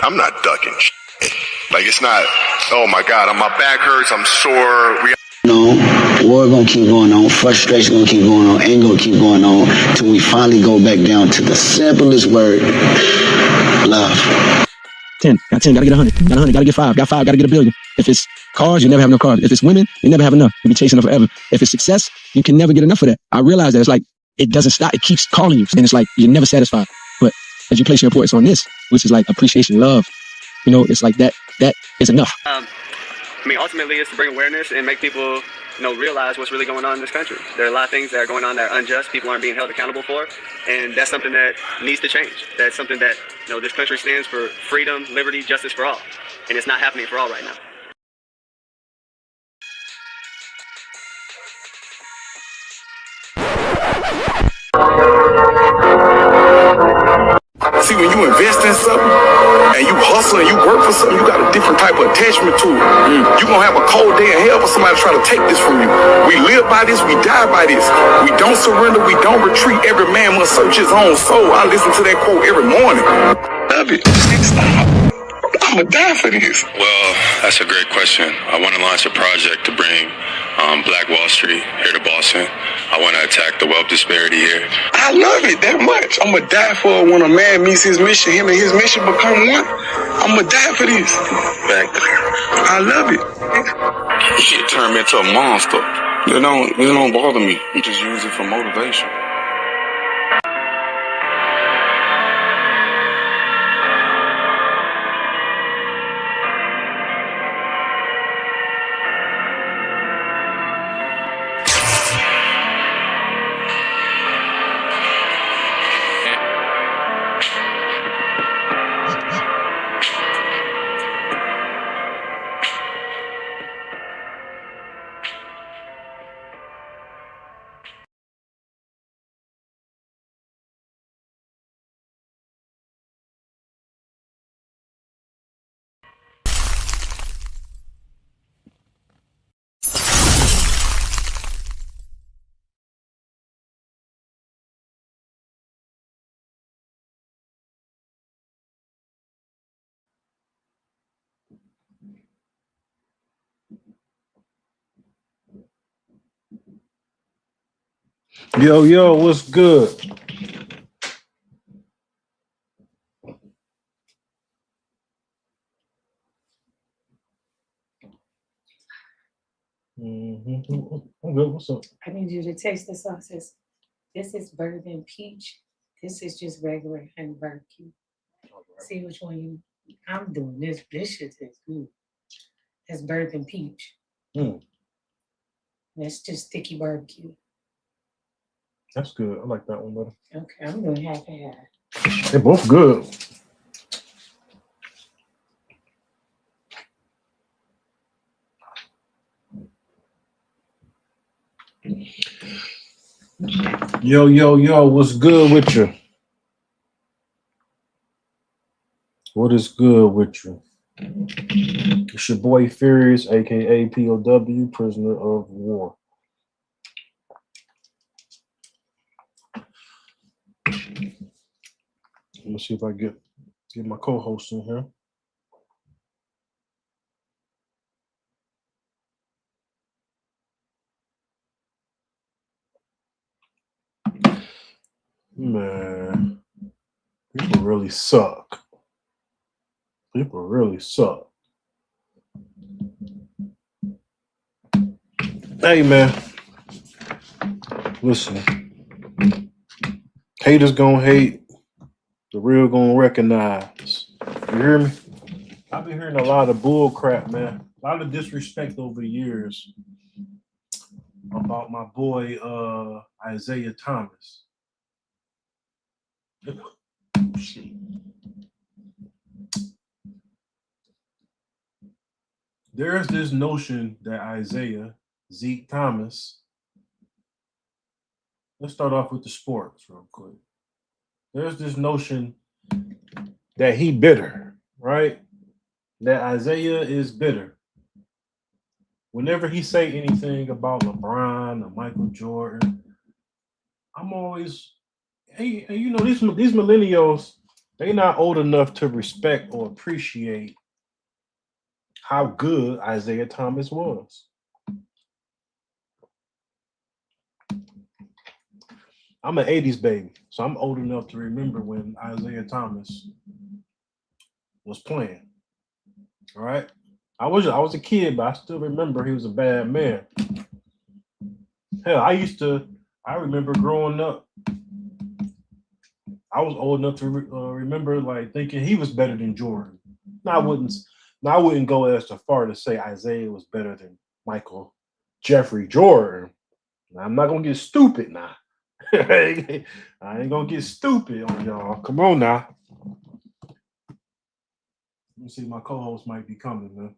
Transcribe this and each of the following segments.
I'm not ducking shit. Like, it's not, oh my God, my back hurts, I'm sore. War gonna keep going on, frustration gonna keep going on, anger gonna keep going on, till we finally go back down to the simplest word, love. 10, got 10, gotta get 100, got 100, gotta get 5, got 5, gotta get a billion. If it's cars, you never have enough cars. If it's women, you never have enough. You'll be chasing them forever. If it's success, you can never get enough of that. I realize that it's like, it doesn't stop, it keeps calling you, and it's like, you're never satisfied. But as you place your importance on this, which is like appreciation, love, it's like that is enough. Ultimately, it's to bring awareness and make people, realize what's really going on in this country. There are a lot of things that are going on that are unjust, people aren't being held accountable for, and that's something that needs to change. That's something that, this country stands for: freedom, liberty, justice for all, and it's not happening for all right now. See, when you invest in something and you hustle and you work for something, you got a different type of attachment to it. You're going to have a cold day in hell for somebody to try to take this from you. We live by this, we die by this. We don't surrender, we don't retreat. Every man must search his own soul. I listen to that quote every morning. Love it. Stop. I'm going to die for this. Well, that's a great question. I want to launch a project to bring Black Wall Street here to Boston. I want to attack the wealth disparity here. I love it that much. I'm going to die for it. When a man meets his mission, him and his mission become one. I'm going to die for this. I love it. Shit turned me into a monster. It don't bother me. I just use it for motivation. Yo, what's good? I'm good. What's up? I need you to taste the sauces. This is bourbon peach. This is just regular honey barbecue. See which one I'm doing this. This shit tastes good. That's bourbon peach. That's just sticky barbecue. That's good. I like that one better. Okay, I'm doing half and half. They're both good. Yo, what's good with you? What is good with you? It's your boy Furious, aka POW, prisoner of war. Let me see if I get my co-host in here. Man, people really suck. People really suck. Hey, man. Listen. Haters gonna hate. The real gonna recognize. You hear me? I've been hearing a lot of bull crap, man. A lot of disrespect over the years about my boy Isaiah Thomas. There's this notion that Isaiah, Zeke Thomas, let's start off with the sports real quick. There's this notion that he bitter, right? That Isaiah is bitter. Whenever he say anything about LeBron or Michael Jordan, I'm always, hey, you know, these millennials, They not old enough to respect or appreciate how good Isaiah Thomas was. I'm an 80s baby, so I'm old enough to remember when Isaiah Thomas was playing. All right. I was a kid, but I still remember he was a bad man. Hell, I remember growing up, I was old enough to remember like thinking he was better than Jordan. Now I wouldn't go as far to say Isaiah was better than Michael Jeffrey Jordan. Now, I'm not gonna get stupid now. I ain't gonna get stupid on y'all. Come on now. Let me see, my co-host might be coming, man.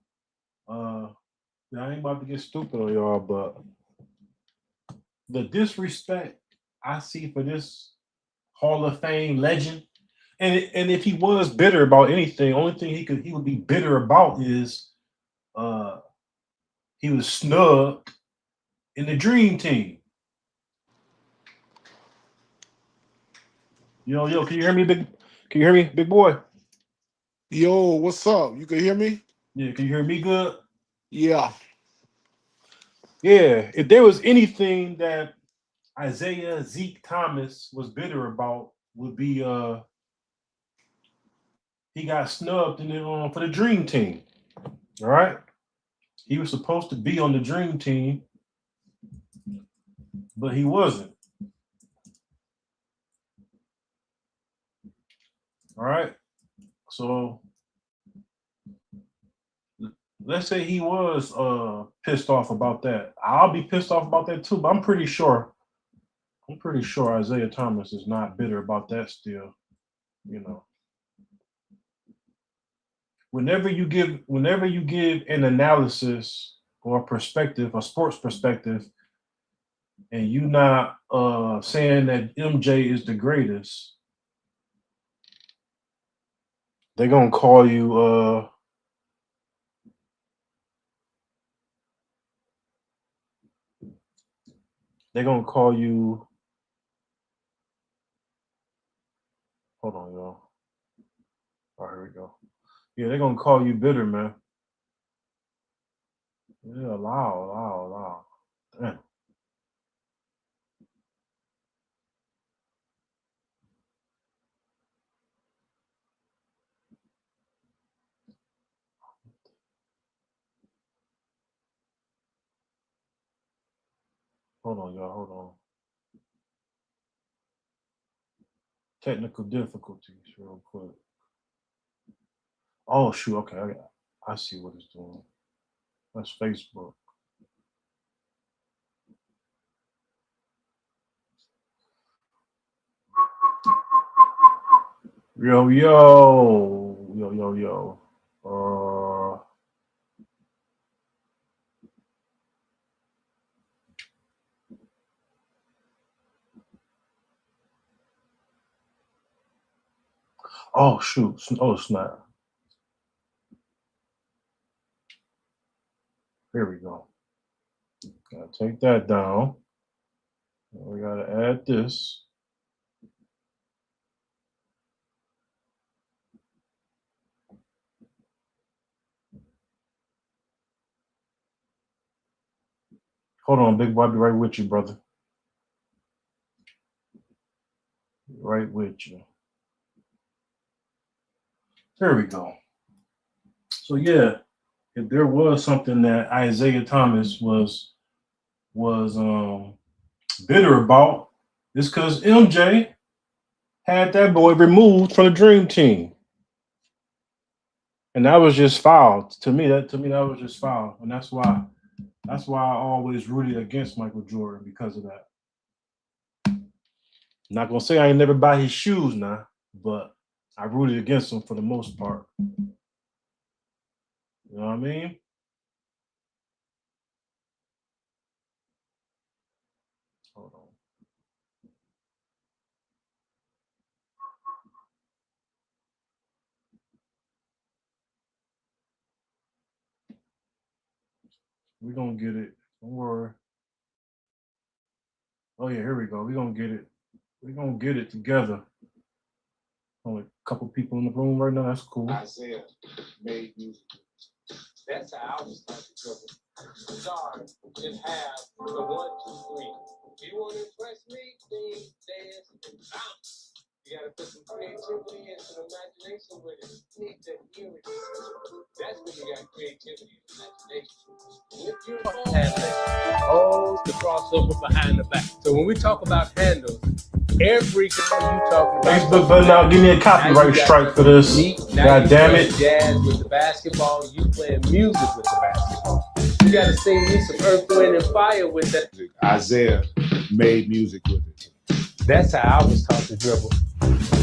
I ain't about to get stupid on y'all, but the disrespect I see for this Hall of Fame legend, and if he was bitter about anything, only thing he would be bitter about is he was snubbed in the Dream Team. Yo, can you hear me, big? Can you hear me, big boy? Yo, what's up? You can hear me? Yeah, can you hear me good? Yeah. Yeah, if there was anything that Isaiah Zeke Thomas was bitter about, would be he got snubbed in for the Dream Team. All right, he was supposed to be on the Dream Team, but he wasn't. All right, so let's say he was pissed off about that. I'll be pissed off about that too, but I'm pretty sure Isaiah Thomas is not bitter about that still. You know, whenever you give an analysis or a perspective, a sports perspective, and you not saying that MJ is the greatest, they're gonna call you they're gonna call you hold on, y'all. All right, here we go. Yeah, they're gonna call you bitter, man. Yeah, loud. Damn. Hold on, y'all. Hold on. Technical difficulties, real quick. Oh shoot. Okay, I see what it's doing. That's Facebook. Yo. Oh shoot. Oh snap. Here we go. Gotta take that down. We gotta add this. Hold on, big boy. I'll be right with you, brother. Right with you. There we go. So yeah, if there was something that Isaiah Thomas was bitter about, it's because MJ had that boy removed from the Dream Team, and that was just foul. To me, that was just foul, and that's why I always rooted against Michael Jordan because of that. Not gonna say I ain't never buy his shoes now, but I rooted against him for the most part. You know what I mean? Hold on. We're gonna get it. Don't worry. Oh yeah, here we go. We're gonna get it. We're gonna get it together. Only a couple people in the room right now. That's cool. Isaiah made music. That's how I was taught to dribble. Start and have the 1, 2, 3. If you want to impress me, sing, dance, and bounce. You gotta put some creativity and some imagination with it. You need to hear it. That's when you got creativity and imagination. With your oh, the crossover behind the back. So when we talk about handles, every guy you talking about. Facebook better not give me a copyright strike for this. God damn it. Jazz with the basketball, you playing music with the basketball. You gotta sing me some Earth, Wind, and Fire with that. Isaiah made music with it. That's how I was taught to dribble.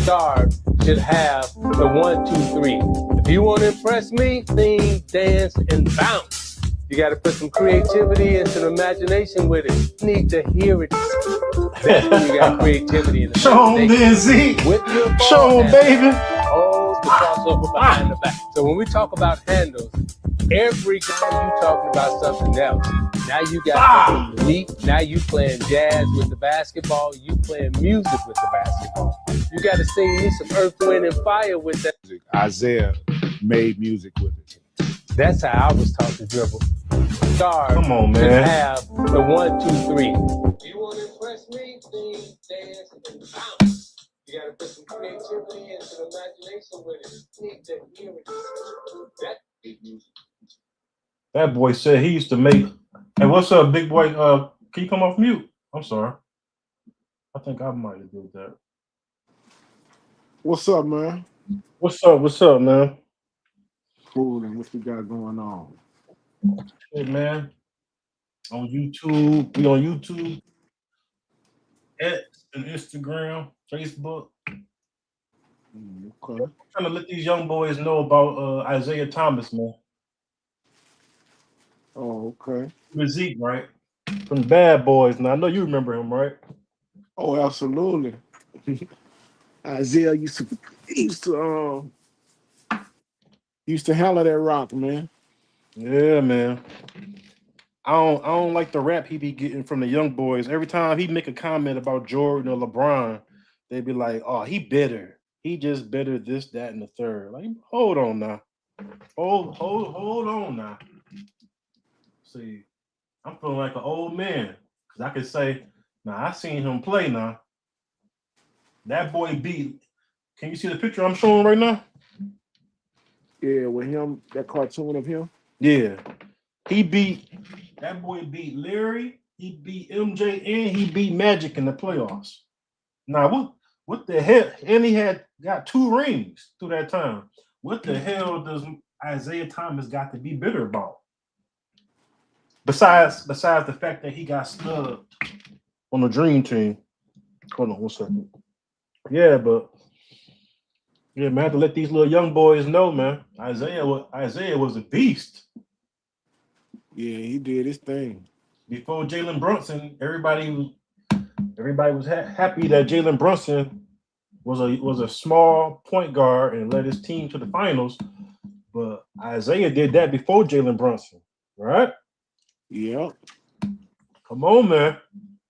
Star should have the 1, 2, 3. If you want to impress me, sing, dance, and bounce. You got to put some creativity and some imagination with it. You need to hear it. That's when you got creativity and Show him then, Zeke. With your Show him, baby. Oh, the crossover behind the back. So when we talk about handles, every guy you talking about something else. Now you got me. Now you playing jazz with the basketball. You playing music with the basketball. You got to sing me some Earth, Wind, and Fire with that. Isaiah made music with it. That's how I was taught to dribble. Stars. Come on, man. Have the 1, 2, 3. You want to impress me? Sing, dance, and bounce. You got to put some creativity and some imagination with it. You need to hear it. That's big music. That boy said he used to make. Hey, what's up, big boy? Can you come off mute? I'm sorry. I think I might have did that. What's up, man? What's up? What's up, man? Cool, and what you got going on? Hey, man. On YouTube, we on YouTube, X, and Instagram, Facebook. Okay. I'm trying to let these young boys know about Isaiah Thomas, man. Oh, okay. With Zeke, right? From Bad Boys. Now I know you remember him, right? Oh, absolutely. Isaiah used to handle that rock, man. Yeah, man. I don't like the rap he be getting from the young boys. Every time he make a comment about Jordan or LeBron, they be like, "Oh, he bitter. He just bitter. This, that, and the third." Like, hold on now. Hold on now. See, I'm feeling like an old man because I can say, "Nah, I seen him play now." That boy beat. Can you see the picture I'm showing right now? Yeah, with him, that cartoon of him. Yeah, that boy beat Larry, he beat MJ, and he beat Magic in the playoffs. Now, what the hell? And he got 2 rings through that time. What the hell does Isaiah Thomas got to be bitter about? Besides the fact that he got snubbed on the Dream Team. Hold on 1 second. Yeah, man, I have to let these little young boys know, man. Isaiah was a beast. Yeah, he did his thing. Before Jalen Brunson, everybody was happy that Jalen Brunson was a small point guard and led his team to the finals. But Isaiah did that before Jalen Brunson, right? Yep. Come on, man.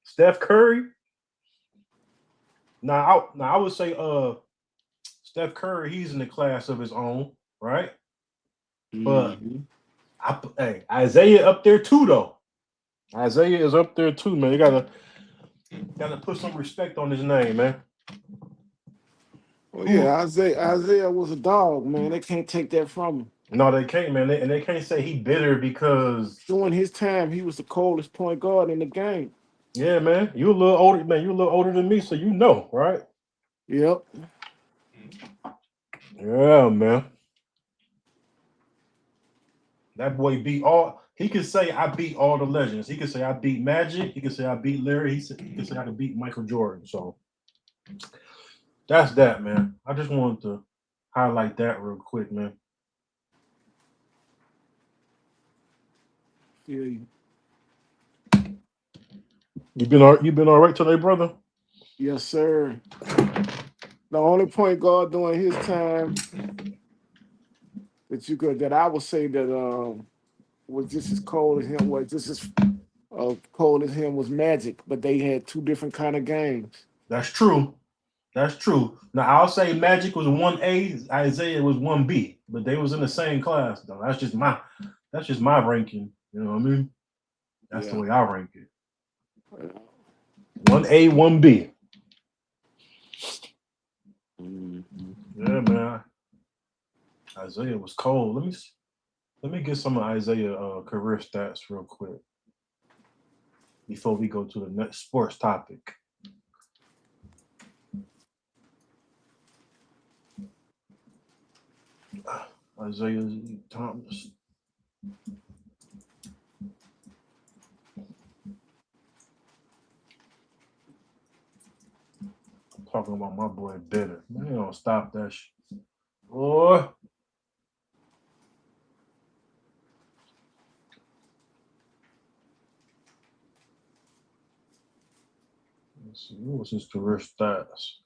Steph Curry. Now I would say Steph Curry, he's in the class of his own, right? But hey, Isaiah up there too, though. Isaiah is up there too, man. You gotta put some respect on his name, man. Well, yeah, Isaiah was a dog, man. They can't take that from him. No, they can't, man. And they can't say he bitter because during his time, he was the coldest point guard in the game. Yeah, man. You a little older, man. You a little older than me, so you know, right? Yep. Yeah, man. That boy beat all. He could say I beat all the legends. He could say I beat Magic. He could say I beat Larry. He could say I could beat Michael Jordan. So that's that, man. I just wanted to highlight that real quick, man. Yeah. You been all right today, brother? Yes, sir. The only point guard during his time that I would say that was just as cold as him, was just as cold as him was Magic, but they had two different kind of games. That's true. That's true. Now I'll say Magic was 1A, Isaiah was 1B, but they was in the same class though. That's just my ranking. You know what I mean? That's the way I rank it. 1A, 1B. Yeah, man. Isaiah was cold. Let me get some of Isaiah career stats real quick before we go to the next sports topic. Isaiah Thomas. I'm talking about my boy Bitter. Man, you don't stop that shit. Boy. Let's see, what was his career stats?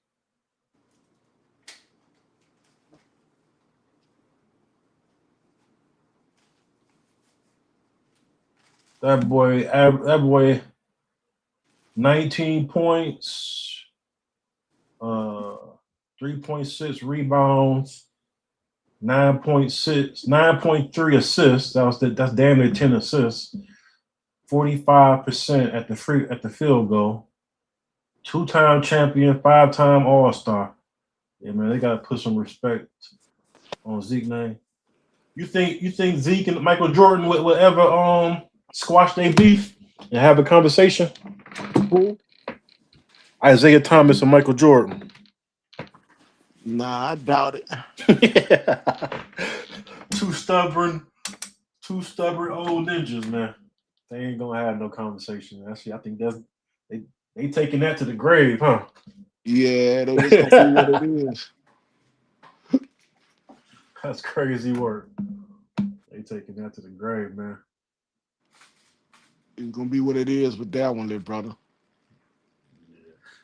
That boy, 19 points, 3.6 rebounds, 9.3 assists. That's damn near 10 assists. 45% at the field goal. 2-time champion, 5-time All-Star. Yeah, man, they gotta put some respect on Zeke's name. You think Zeke and Michael Jordan would ever squash their beef and have a conversation? Who? Isaiah Thomas and Michael Jordan. Nah, I doubt it. Two stubborn old ninjas, man. They ain't gonna have no conversation. Actually, I think they taking that to the grave, huh? Yeah, they just gonna be what it is. That's crazy work. They taking that to the grave, man. It's gonna be what it is with that one, little brother.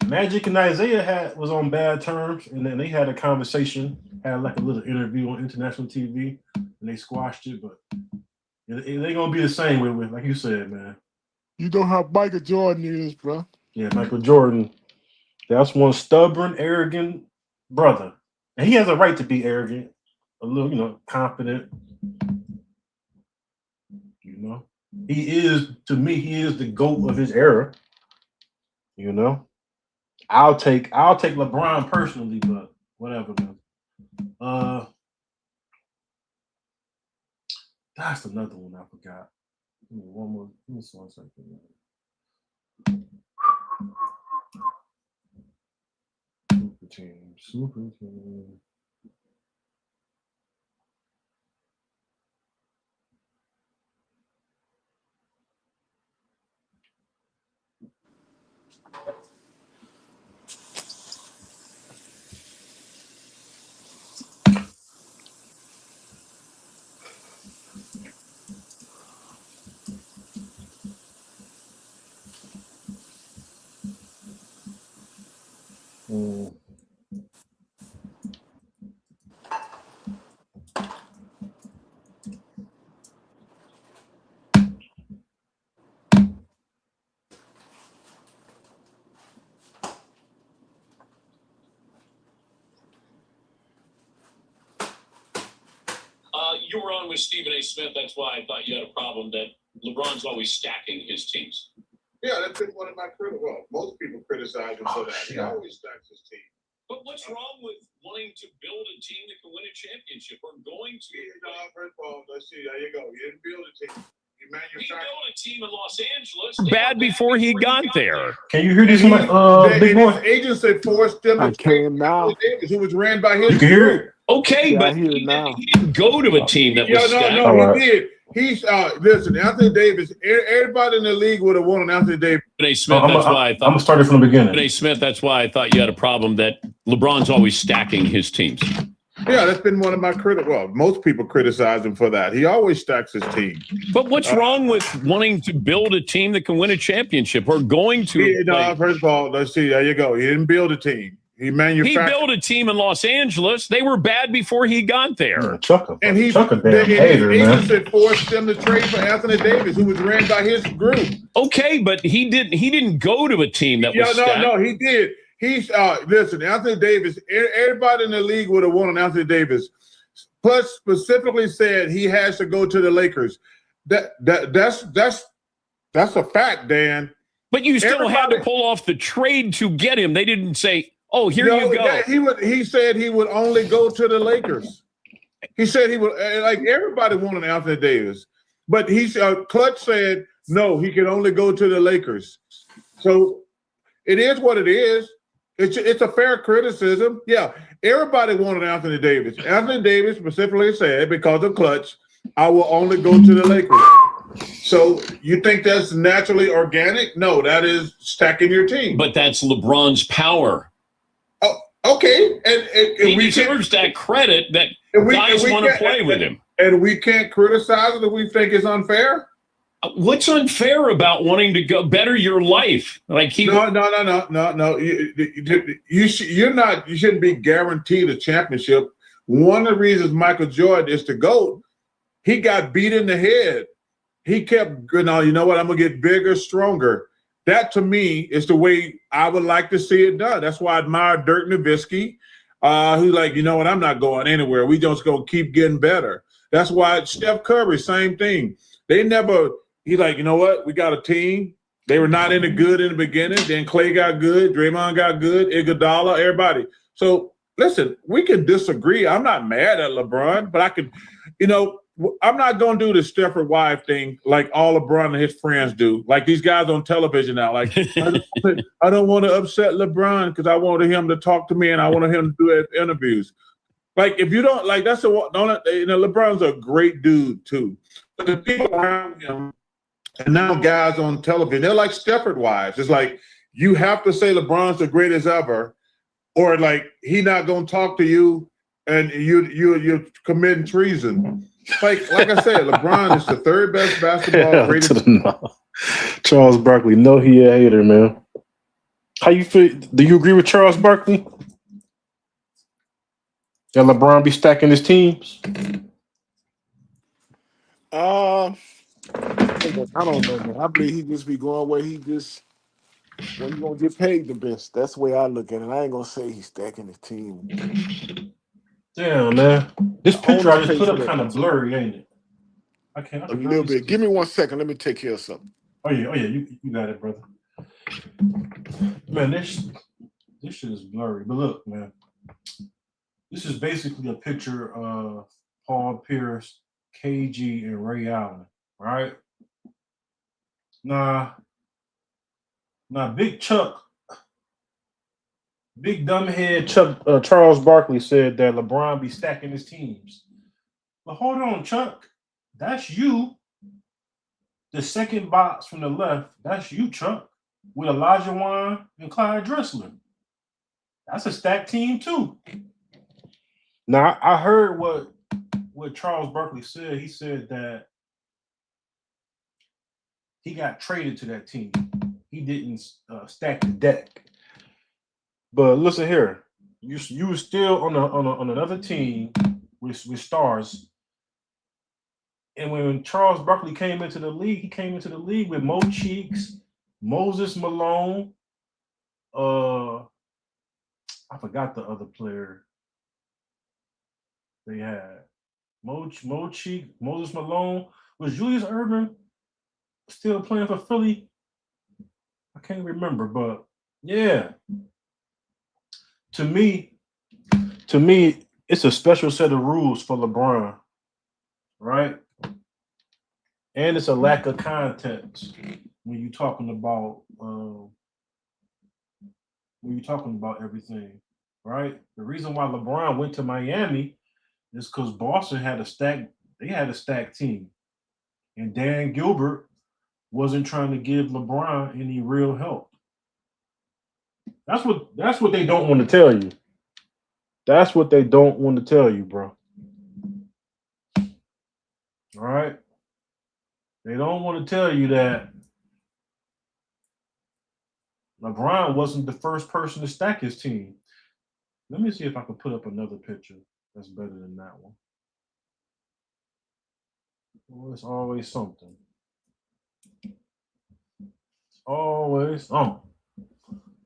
Magic and Isaiah was on bad terms, and then they had a conversation, had like a little interview on international TV, and they squashed it. But it ain't gonna be the same with like you said, man. You know how Michael Jordan is, bro. Yeah, Michael Jordan. That's one stubborn, arrogant brother, and he has a right to be arrogant, a little, confident. He is, to me, he is the GOAT of his era. I'll take LeBron personally, but whatever, man. That's another one I forgot. One more. Give me 1 second. Super team. You were on with Stephen A. Smith. That's why I thought you had a problem that LeBron's always stacking his teams. Yeah, that's been one of my critics. Well, most people criticize him for that. He always stacks his team. But what's wrong with wanting to build a team that can win a championship or going to? First of all, let's see. There you go. You didn't build a team. He built a team in Los Angeles. Bad before he got there. Can you hear this, big boy? His agents had forced him to came now. Davis, who was ran by his. You can hear it. Okay, but he didn't go to a team that was stacked. No, he did. He's listen, Anthony Davis. Everybody in the league would have wanted Anthony Davis. Stephen A. Smith. That's why I thought. I'm gonna start it from the beginning. Stephen A. Smith. That's why I thought you had a problem that LeBron's always stacking his teams. Yeah, that's been one of my critics. Well, most people criticize him for that. He always stacks his team. But what's wrong with wanting to build a team that can win a championship or going to? First of all, let's see. There you go. He didn't build a team. He built a team in Los Angeles. They were bad before he got there. Chuck a damn hater, man. He forced them to trade for Anthony Davis, who was ran by his group. Okay, but he didn't go to a team that was stacked. No, he did. He's listen, Anthony Davis, everybody in the league would have wanted Anthony Davis. Plus specifically said he has to go to the Lakers. That's a fact, Dan. But you still had to pull off the trade to get him. They didn't say, "Oh, here you go." He said he would only go to the Lakers. He said he would, like everybody wanted Anthony Davis, but Clutch said no, he can only go to the Lakers. So it is what it is. It's a fair criticism. Yeah, everybody wanted Anthony Davis. Anthony Davis specifically said, because of Clutch, I will only go to the Lakers. So you think that's naturally organic? No, that is stacking your team. But that's LeBron's power. Oh, okay. And he deserves that credit that guys want to play with him. And we can't criticize it if we think it's unfair? What's unfair about wanting to go better your life? Like No. You shouldn't be guaranteed a championship. One of the reasons Michael Jordan is the GOAT, he got beat in the head. He kept, you know what? I'm gonna get bigger, stronger. That to me is the way I would like to see it done. That's why I admire Dirk Nowitzki. Who's like, you know what? I'm not going anywhere. We just gonna keep getting better. That's why Steph Curry, same thing. He's like, you know what? We got a team. They were not any good in the beginning. Then Clay got good. Draymond got good. Iguodala, everybody. So listen, we can disagree. I'm not mad at LeBron, but I could, I'm not going to do the Stepford Wife thing like all LeBron and his friends do. Like these guys on television now. Like, I don't want to upset LeBron because I wanted him to talk to me and I wanted him to do interviews. Like, if you don't, like, LeBron's a great dude too. But the people around him, and now guys on television, they're like Stepford Wives. It's like, you have to say LeBron's the greatest ever, or like he not going to talk to you and you're committing treason. Like I said, LeBron is the third best basketball greatest. Charles Barkley, no, he a hater, man. How you feel? Do you agree with Charles Barkley? That LeBron be stacking his teams? I don't know, man. I believe he just be going where he just when you gonna get paid the best. That's the way I look at it. I ain't gonna say he's stacking his team. Damn, man. This picture I just put up kind of blurry, ain't it? I can't. A little bit. Give me 1 second. Let me take care of something. Oh yeah. You got it, brother. Man, this shit is blurry. But look, man. This is basically a picture of Paul Pierce, KG, and Ray Allen, right? Now, Big dumbhead Chuck, Charles Barkley said that LeBron be stacking his teams. But hold on, Chuck. That's you. The second box from the left, that's you, Chuck, with Elijah Wan and Clyde Drexler. That's a stacked team, too. Now, I heard what Charles Barkley said. He said that he got traded to that team. He didn't stack the deck. But listen here, you were still on another team with stars. And when Charles Barkley came into the league, he came into the league with Mo Cheeks, Moses Malone. I forgot the other player they had. Mo Cheeks, Moses Malone. Was Julius Erving still playing for Philly? I can't remember, but yeah. To me, it's a special set of rules for LeBron, right? And it's a lack of context when you're talking about everything, right? The reason why LeBron went to Miami is because Boston had a stacked team, and Dan Gilbert wasn't trying to give LeBron any real help. That's what they don't want to tell you. That's what they don't want to tell you, bro. All right? They don't want to tell you that LeBron wasn't the first person to stack his team. Let me see if I can put up another picture that's better than that one. Well, it's always something. It's always something.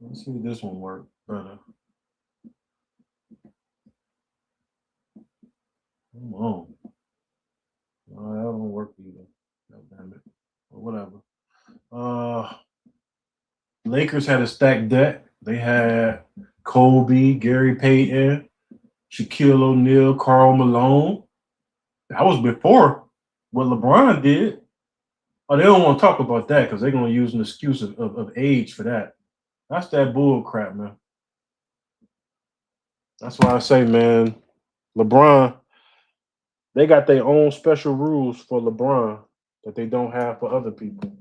Let's see if this one work better. Come on. No, that don't work either. God damn it. But whatever. Lakers had a stacked deck. They had Kobe, Gary Payton, Shaquille O'Neal, Karl Malone. That was before what LeBron did. Oh, they don't want to talk about that because they're going to use an excuse of age for that. That's that bull crap, man. That's why I say, man, LeBron, they got their own special rules for LeBron that they don't have for other people.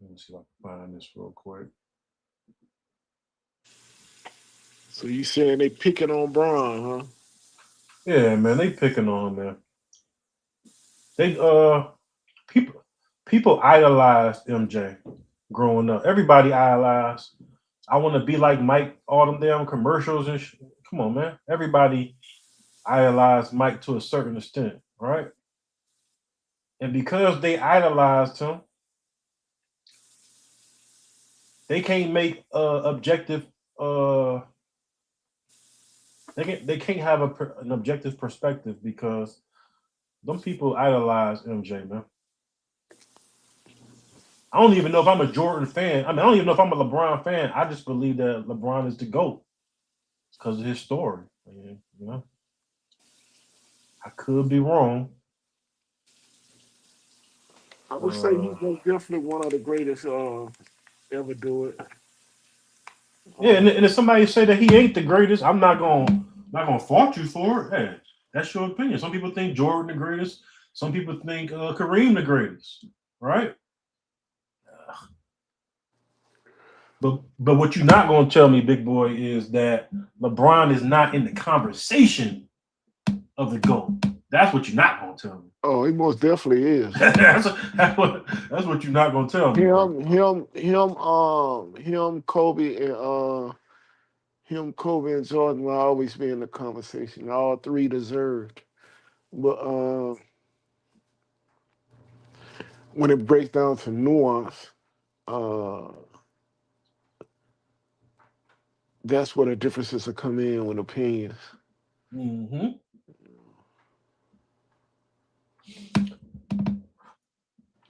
Let me see if I can find this real quick. So you saying they picking on Braun, huh? Yeah, man, they picking on him, man. They people idolized MJ growing up. Everybody idolized. I want to be like Mike, all them damn commercials and come on, man. Everybody idolized Mike to a certain extent, right? And because they idolized him, they can't make objective they can't have an objective perspective because them people idolize MJ, man. I don't even know if I'm a Jordan fan. I mean, I don't even know if I'm a LeBron fan. I just believe that LeBron is the GOAT because of his story. You know, I could be wrong. I would say he's definitely one of the greatest ever do it. Yeah, and if somebody say that he ain't the greatest, I'm not gonna fault you for it. Hey, that's your opinion. Some people think Jordan the greatest. Some people think Kareem the greatest, right? But what you're not gonna tell me, big boy, is that LeBron is not in the conversation of the GOAT. That's what you're not gonna tell me. Oh, he most definitely is. that's what you're not gonna tell me. Kobe and Jordan will always be in the conversation. All three deserved. But when it breaks down to nuance, that's where the differences will come in with opinions. Mm-hmm.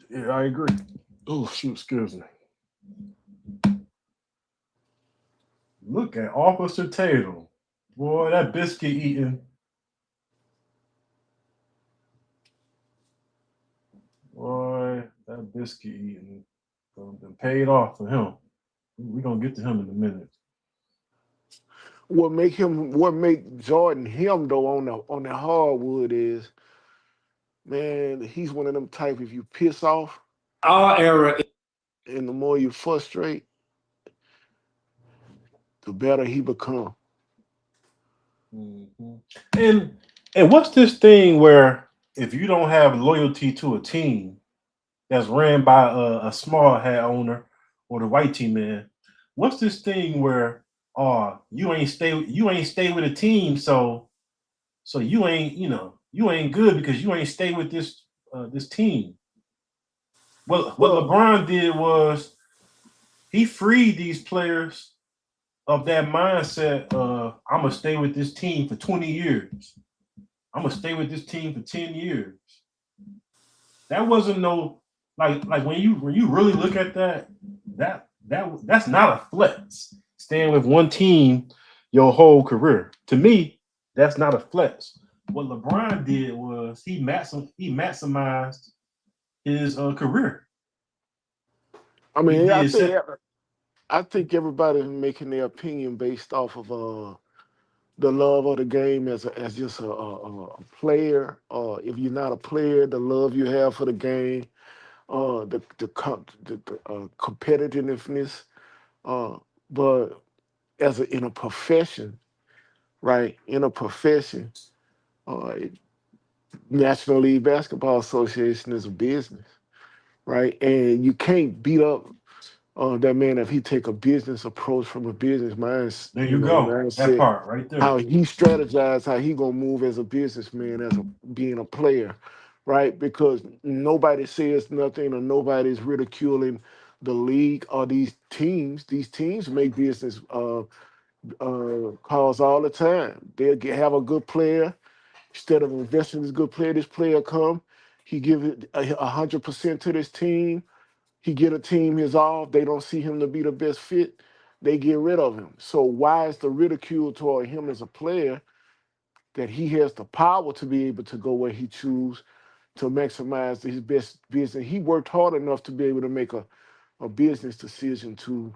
Yeah, I agree. Oh, shoot, excuse me. Look at Officer Tatum. Boy, that biscuit eating. Boy, that biscuit eating been paid off for him. We're gonna get to him in a minute. What make Jordan him though on the hardwood is, man, he's one of them type if you piss off. Our era. And the more you frustrate, the better he become. Mm-hmm. And what's this thing where if you don't have loyalty to a team that's ran by a small hat owner or the white team man, what's this thing where you ain't stay with a team, so you ain't you ain't good because you ain't stay with this team. What LeBron did was he freed these players of that mindset. I'm gonna stay with this team for 20 years. I'm gonna stay with this team for 10 years. That wasn't no like when you really look at that's not a flex. Staying with one team your whole career. To me, that's not a flex. What LeBron did was he maximized his career. I mean, I think everybody's making their opinion based off of the love of the game as just a player. If you're not a player, the love you have for the game, the competitiveness. But in a profession, right? In a profession, uh, National League Basketball Association is a business, right? And you can't beat up That man, if he take a business approach from a business There you go. That mindset, part right there. how he strategized, how he gonna move as a businessman, being a player, right? Because nobody says nothing or nobody's ridiculing the league or these teams. These teams make business calls all the time. Have a good player. Instead of investing in this player come, he give it 100% to this team. He get a team his all. They don't see him to be the best fit. They get rid of him. So why is the ridicule toward him as a player that he has the power to be able to go where he choose to maximize his best business? He worked hard enough to be able to make a business decision to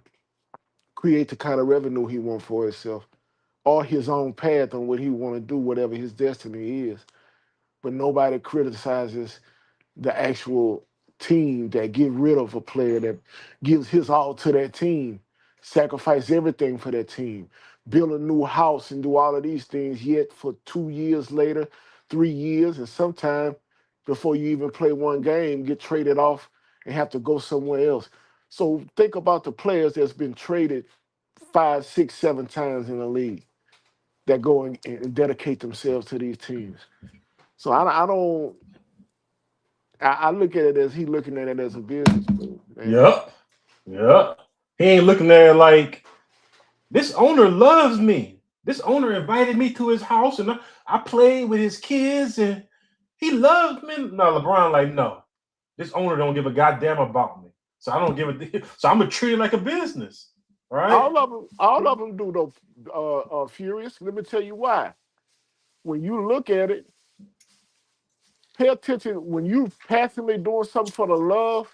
create the kind of revenue he want for himself or his own path on what he want to do, whatever his destiny is. But nobody criticizes the actual team that get rid of a player that gives his all to that team, sacrifice everything for that team, build a new house and do all of these things, yet for 2 years later, 3 years, and sometime before you even play one game, get traded off and have to go somewhere else. So think about the players that's been traded 5, 6, 7 times in the league that go and dedicate themselves to these teams. So I look at it as he looking at it as a business move. Yep. He ain't looking at it like, this owner loves me. This owner invited me to his house and I played with his kids and he loves me. No, LeBron like, no. This owner don't give a goddamn about me. So I don't give a so I'm gonna treat it like a business. Right? All of them do though, Furious. Let me tell you why. When you look at it, pay attention. When you passionately doing something for the love,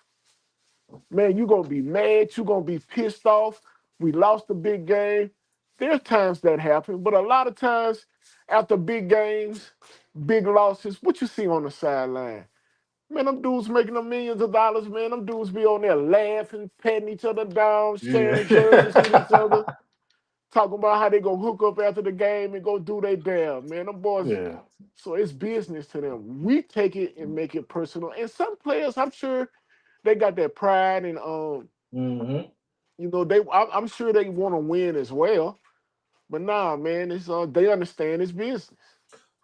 man, you're gonna be mad, you're gonna be pissed off. We lost the big game. There's times that happen, but a lot of times after big games, big losses, what you see on the sideline? Man, them dudes making them millions of dollars, man. Them dudes be on there laughing, patting each other down, sharing jerseys with each other, talking about how they gonna hook up after the game and go do their damn, man. Them boys, so it's business to them. We take it and make it personal. And some players, I'm sure they got that pride and you know, I'm sure they want to win as well. But nah, man, it's they understand it's business.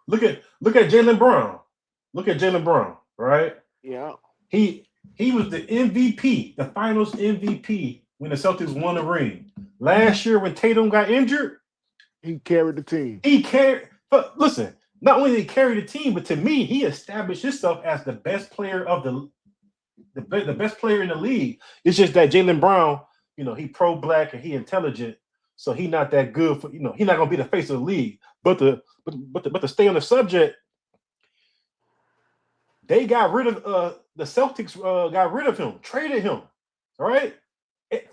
Look at Jaylen Brown. Look at Jaylen Brown, right? Yeah. He was the MVP, the finals MVP when the Celtics won the ring. Last year when Tatum got injured, he carried the team. But listen, not only did he carry the team, but to me, he established himself as the best player of the best player in the league. It's just that Jaylen Brown, you know, he pro-black and he intelligent, so he not that good for, you know, he's not gonna be the face of the league. But to stay on the subject, they got rid of the Celtics got rid of him, traded him. All right.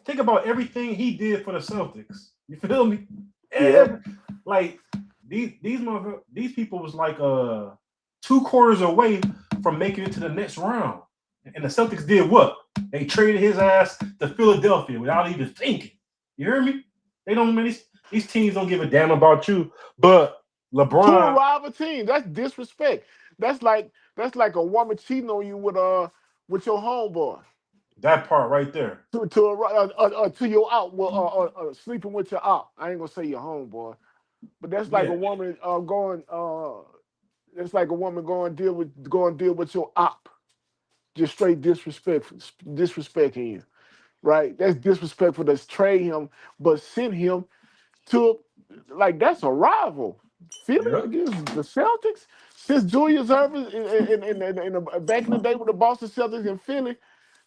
Think about everything he did for the Celtics. You feel me? Yeah. Like these people was like 2 quarters away from making it to the next round. And the Celtics did what? They traded his ass to Philadelphia without even thinking. You hear me? They don't, man, these teams don't give a damn about you. But LeBron, to a rival team, that's disrespect. That's like a woman cheating on you with your homeboy. That part right there. To your out, sleeping with your out. I ain't gonna say your homeboy, but that's like a woman going. It's like a woman going deal with your op. Just straight disrespecting you, right? That's disrespectful. That's trade him, but send him to, like, that's a rival. Philly against the Celtics since Julius Erving in back in the day with the Boston Celtics in Philly,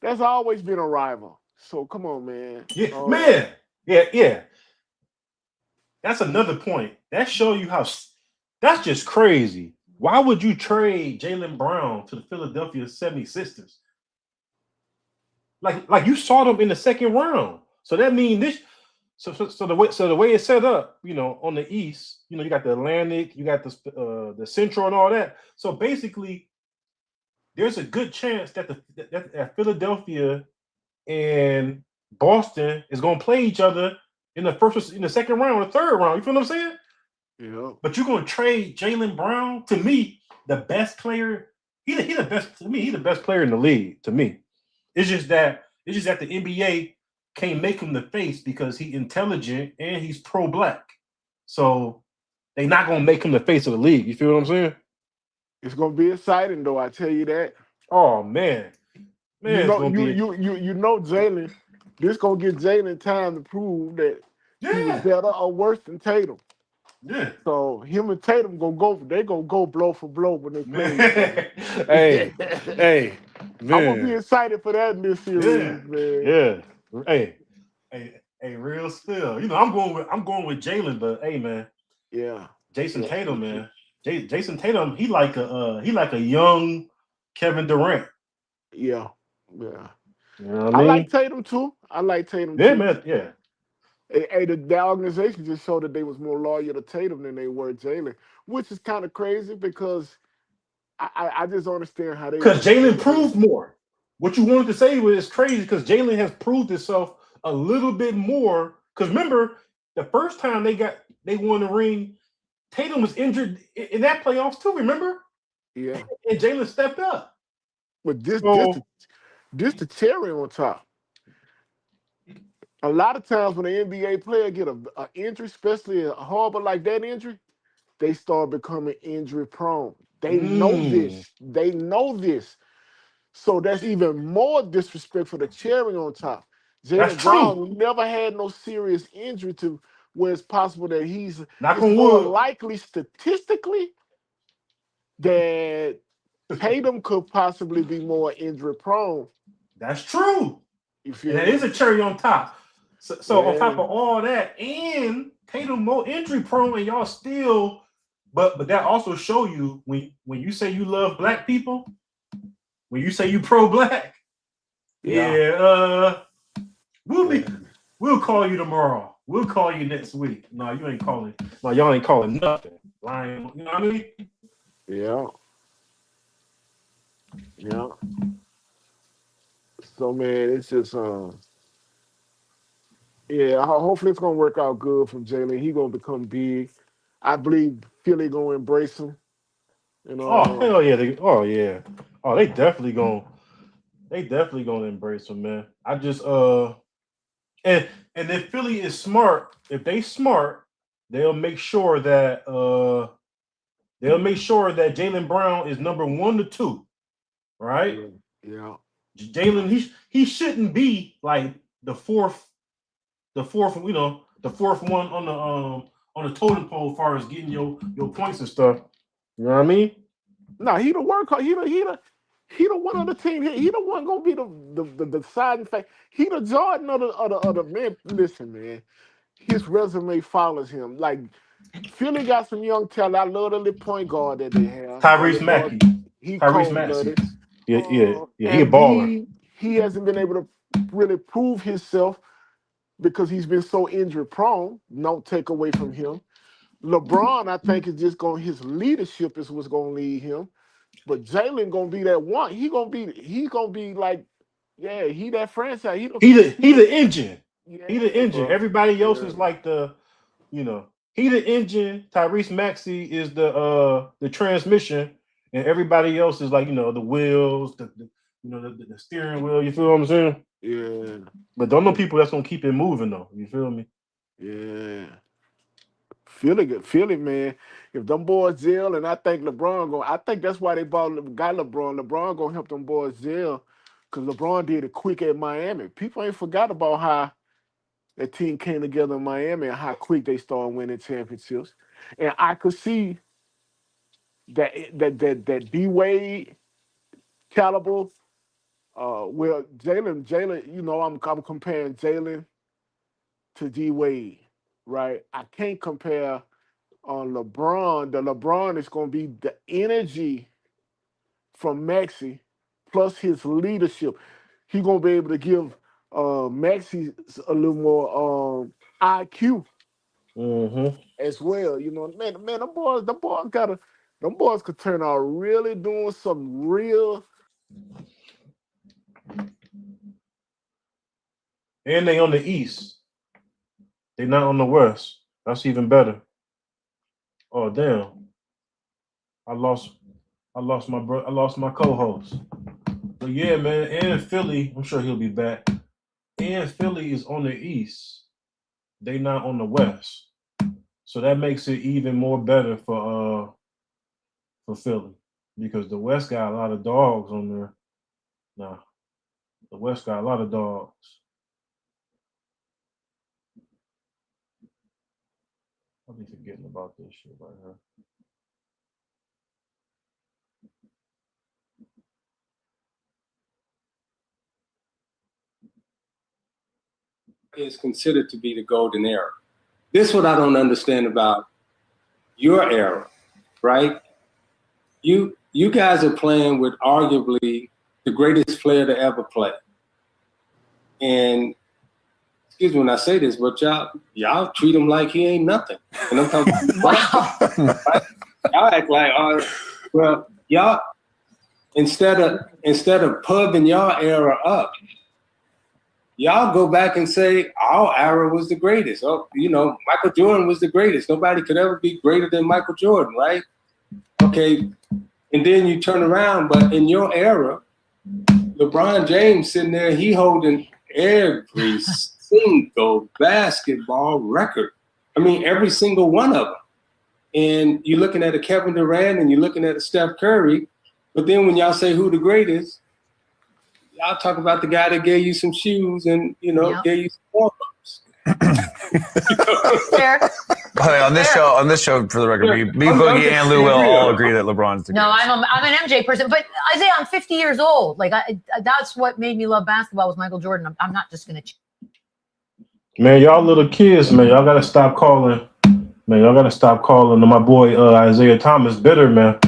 that's always been a rival. So come on, man. Yeah. That's another point. That show you how that's just crazy. Why would you trade Jaylen Brown to the Philadelphia 76ers? Like you saw them in the second round. So that means this. So the way it's set up, you know, on the East, you know, you got the Atlantic, you got the Central and all that. So basically, there's a good chance that that Philadelphia and Boston is going to play each other in the second round, the third round. You feel what I'm saying? Yeah. But you're going to trade Jaylen Brown, to me, the best player. He's the best to me. He's the best player in the league to me. It's just that the NBA can't make him the face because he's intelligent and he's pro-black. So they not gonna make him the face of the league. You feel what I'm saying? It's gonna be exciting though, I tell you that. Oh man. Man, You it's know, gonna be you know Jalen. This gonna give Jalen time to prove that he was yeah. better or worse than Tatum. Yeah. So him and Tatum they gonna go blow for blow when they play each other. Man. hey, I'm gonna be man. excited for that in this Yeah. series, man. Yeah. Hey, real spill. You know, I'm going with Jalen, but hey man, Yeah. Jason Tatum, man. Jason Tatum, he like a young Kevin Durant. Yeah. Yeah. You know what I I mean? like Tatum too. Yeah, man. Yeah. Hey, the organization just showed that they was more loyal to Tatum than they were Jalen, which is kind of crazy because I just don't understand how they Because want to Jalen trade away. proved more. What you wanted to say was crazy because Jalen has proved himself a little bit more. Because remember, the first time they won the ring, Tatum was injured in that playoffs too. Remember? Yeah. And Jalen stepped up. But So this the cherry on top. A lot of times when an NBA player get a injury, especially a horrible like that injury, they start becoming injury prone. They know this. They know this. So that's even more disrespectful. The cherry on top. that's Jaylen true. Brown never had no serious injury to where it's possible that Knock it's on more wood. likely statistically that Tatum could possibly be more injury prone. That's true. You And feel that me? is a cherry on top. So on top Yeah. of all that, and Tatum more injury prone, and y'all still, but that also show you when you say you love black people, when you say you pro-black, Yeah. we'll call you tomorrow. We'll call you next week. No, you ain't calling. No, y'all ain't calling nothing. Lying. You know what I mean? Yeah. Yeah. So man, it's just yeah, hopefully it's gonna work out good from Jalen. He gonna become big. I believe Philly gonna embrace him. And Oh hell yeah! Oh, they definitely gonna embrace him, man. I just and if Philly is smart, if they smart, they'll make sure that Jaylen Brown is number 1 to 2, right? yeah. Jalen, he shouldn't be like the fourth, the fourth one on the totem pole as far as getting your points and stuff. You know what I mean? No, he the work. He the one on the team. He the one gonna be the deciding fact. He the Jordan of the man. Listen, man, his resume follows him. Like Philly got some young talent. I love the little point guard that they have. Tyrese Maxey. He Tyrese cold Maxey. blooded. Yeah. He a And baller. he hasn't been able to really prove himself because he's been so injury prone. No take away from him. LeBron, I think, is just going. His leadership is what's going to lead him. But Jalen gonna be that one. He's gonna be like, yeah, he that franchise. He the engine. He the engine. bro. Everybody else Yeah. is like he the engine. Tyrese Maxey is the transmission, and everybody else is like the wheels, the steering wheel. You feel what I'm saying? Yeah. But don't know people that's gonna keep it moving though. You feel me? Yeah. Feel it, man. If them boys gel, and I think I think that's why they got LeBron. LeBron gonna help them boys gel, because LeBron did it quick at Miami. People ain't forgot about how that team came together in Miami and how quick they started winning championships. And I could see that D Wade caliber. Well, Jalen, I'm comparing Jalen to D Wade, right? I can't compare LeBron. The LeBron is going to be the energy from Maxey plus his leadership. He's going to be able to give Maxey a little more IQ as well. Man, them boys could turn out really doing some real. And they on the East. They not on the West. That's even better. Oh damn! I lost my co-host. But yeah, man, and Philly, I'm sure he'll be back. and Philly is on the east. They not on the west. So that makes it even more better for Philly. Because the West got a lot of dogs on there. Nah. The West got a lot of dogs. I'll be forgetting about this shit right here. Is considered to be the golden era. This is what I don't understand about your era, right? You guys are playing with arguably the greatest player to ever play. And excuse me when I say this, but y'all treat him like he ain't nothing. And I'm talking right? Y'all act like, well, y'all instead of pubbing y'all era up, y'all go back and say our era was the greatest. Oh, Michael Jordan was the greatest. Nobody could ever be greater than Michael Jordan, right? Okay. And then you turn around, but in your era, LeBron James sitting there, he holding every single basketball record. I mean, every single one of them. And you're looking at a Kevin Durant and you're looking at a Steph Curry. But then when y'all say who the greatest, y'all talk about the guy that gave you some shoes and, gave you some warm-ups. Fair. On this show, for the record, me, Boogie, and Lou will all agree that LeBron's the greatest. No, I'm an MJ person, but Isaiah, I'm 50 years old. Like that's what made me love basketball was Michael Jordan. I'm not just gonna. Man, y'all little kids, man. Y'all gotta stop calling. Man, y'all gotta stop calling my boy Isaiah Thomas bitter, man.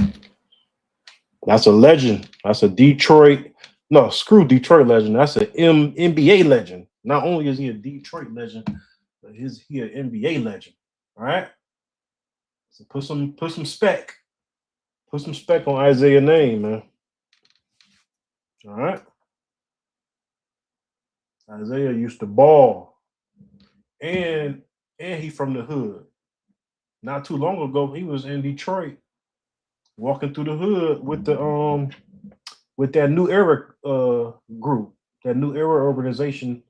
That's a legend. That's a Detroit. No, screw Detroit legend. That's an NBA legend. Not only is he a Detroit legend, but he an NBA legend. All right. So put some spec. Put some spec on Isaiah's name, man. All right. Isaiah used to ball. And he from the hood. Not too long ago, he was in Detroit, walking through the hood with the with that New Era group, that New Era organization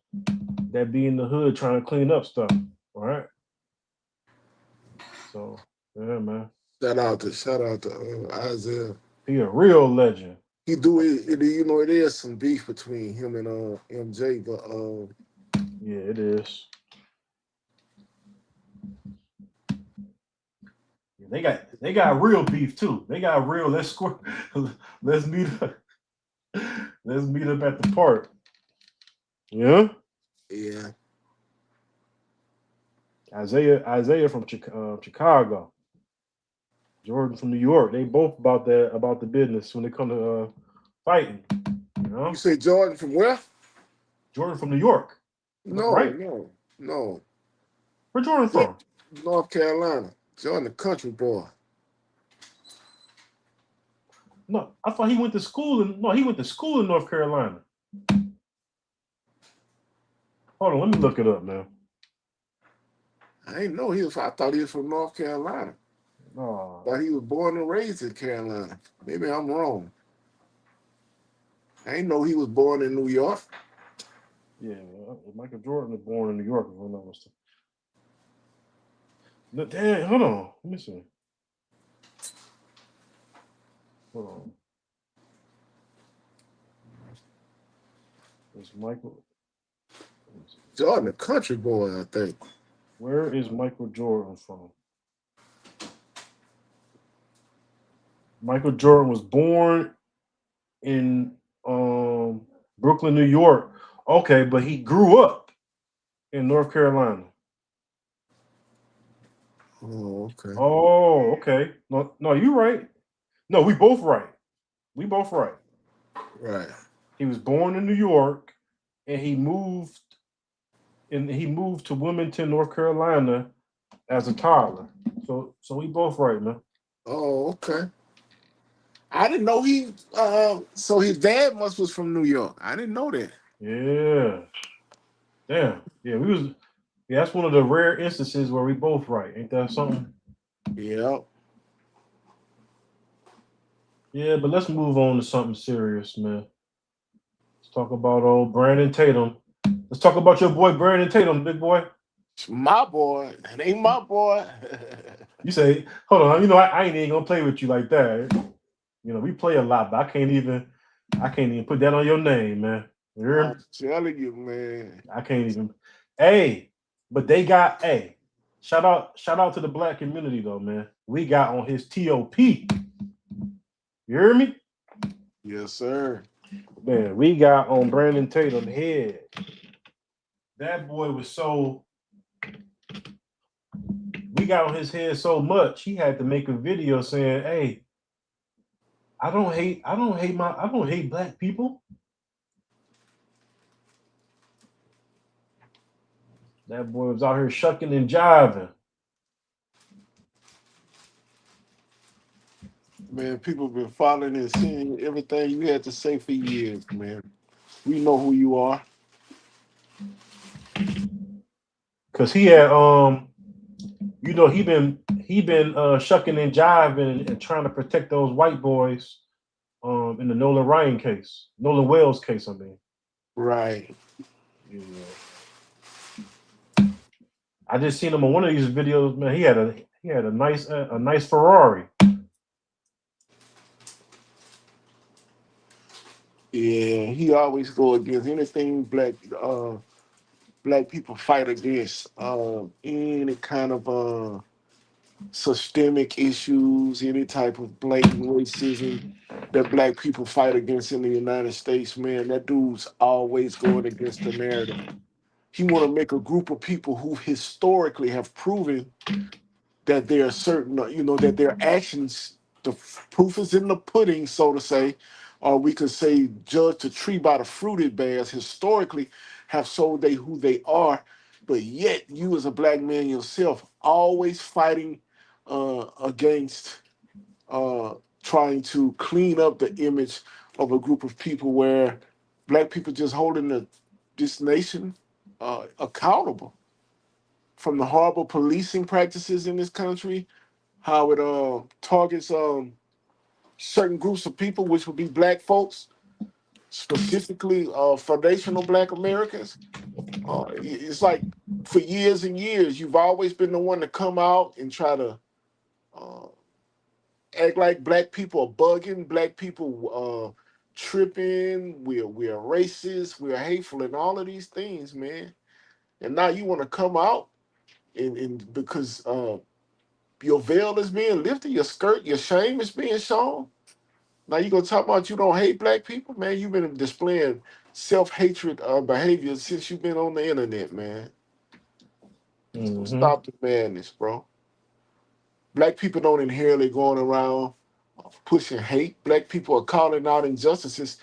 that be in the hood trying to clean up stuff. All right. So yeah, man. Shout out to Isaiah. He a real legend. He do it. It is some beef between him and MJ, but yeah, it is. They got real beef too. They got real. Let's meet up. Let's meet up at the park. Yeah. Yeah. Isaiah from Chicago. Jordan from New York. They both about the business when it come to fighting. You say Jordan from where? Jordan from New York. No, right? No. Where Jordan from? North Carolina. Jordan, the country boy. No, I thought he went to school he went to school in North Carolina. Hold on, let me look it up, man. I didn't know I thought he was from North Carolina. Oh. But he was born and raised in Carolina. Maybe I'm wrong. I didn't know he was born in New York. Yeah, Michael Jordan was born in New York. If I'm not mistaken. No, damn, hold on. Let me see. Hold on. It's Michael. Jordan, the country boy, I think. Where is Michael Jordan from? Michael Jordan was born in Brooklyn, New York. Okay, but he grew up in North Carolina. Oh, okay. Oh, okay. No, you right. No, we both right. Right. He was born in New York, and he moved to Wilmington, North Carolina, as a toddler. So we both right, man. Oh, okay. I didn't know he. So his dad was from New York. I didn't know that. Yeah. Damn. Yeah, we was. Yeah, that's one of the rare instances where we both right. Ain't that something? Yeah. Yeah, but let's move on to something serious, man. Let's talk about old Brandon Tatum. Let's talk about your boy Brandon Tatum, big boy. It's my boy. It ain't my boy. You say, hold on, you know I ain't even gonna play with you like that. You know, we play a lot, but I can't even put that on your name, man. You hear me? I'm telling you, man. I can't even. Hey, but they got shout out to the black community though, man. We got on his TOP. You hear me? Yes, sir. Man, we got on Brandon Tatum head. That boy was so. We got on his head so much, he had to make a video saying, "Hey, I don't hate black people." That boy was out here shucking and jiving. Man, people been following and seeing everything you had to say for years, man. We know who you are. Cause he had you know, he been shucking and jiving and trying to protect those white boys in the Nolan Wells case, I mean. Right. Yeah. I just seen him on one of these videos, man. He had a nice Ferrari. Yeah, he always go against anything black people fight against. Any kind of systemic issues, any type of blatant racism that black people fight against in the United States, man. That dude's always going against the narrative. He want to make a group of people who historically have proven that there are certain, that their actions, the proof is in the pudding, so to say, or we could say judge the tree by the fruit it bears, historically have showed they who they are, but yet you as a black man yourself always fighting against trying to clean up the image of a group of people where black people just holding this nation accountable from the horrible policing practices in this country, how it targets certain groups of people, which would be black folks, specifically foundational black Americans. It's like for years and years, you've always been the one to come out and try to act like black people are bugging, black people tripping, we're racist, we're hateful, and all of these things, man. And now you want to come out and because your veil is being lifted, your skirt, your shame is being shown. Now you gonna talk about you don't hate black people, man? You've been displaying self-hatred behavior since you've been on the internet, man. So stop the madness, bro. Black people don't inherently going around pushing hate. Black people are calling out injustices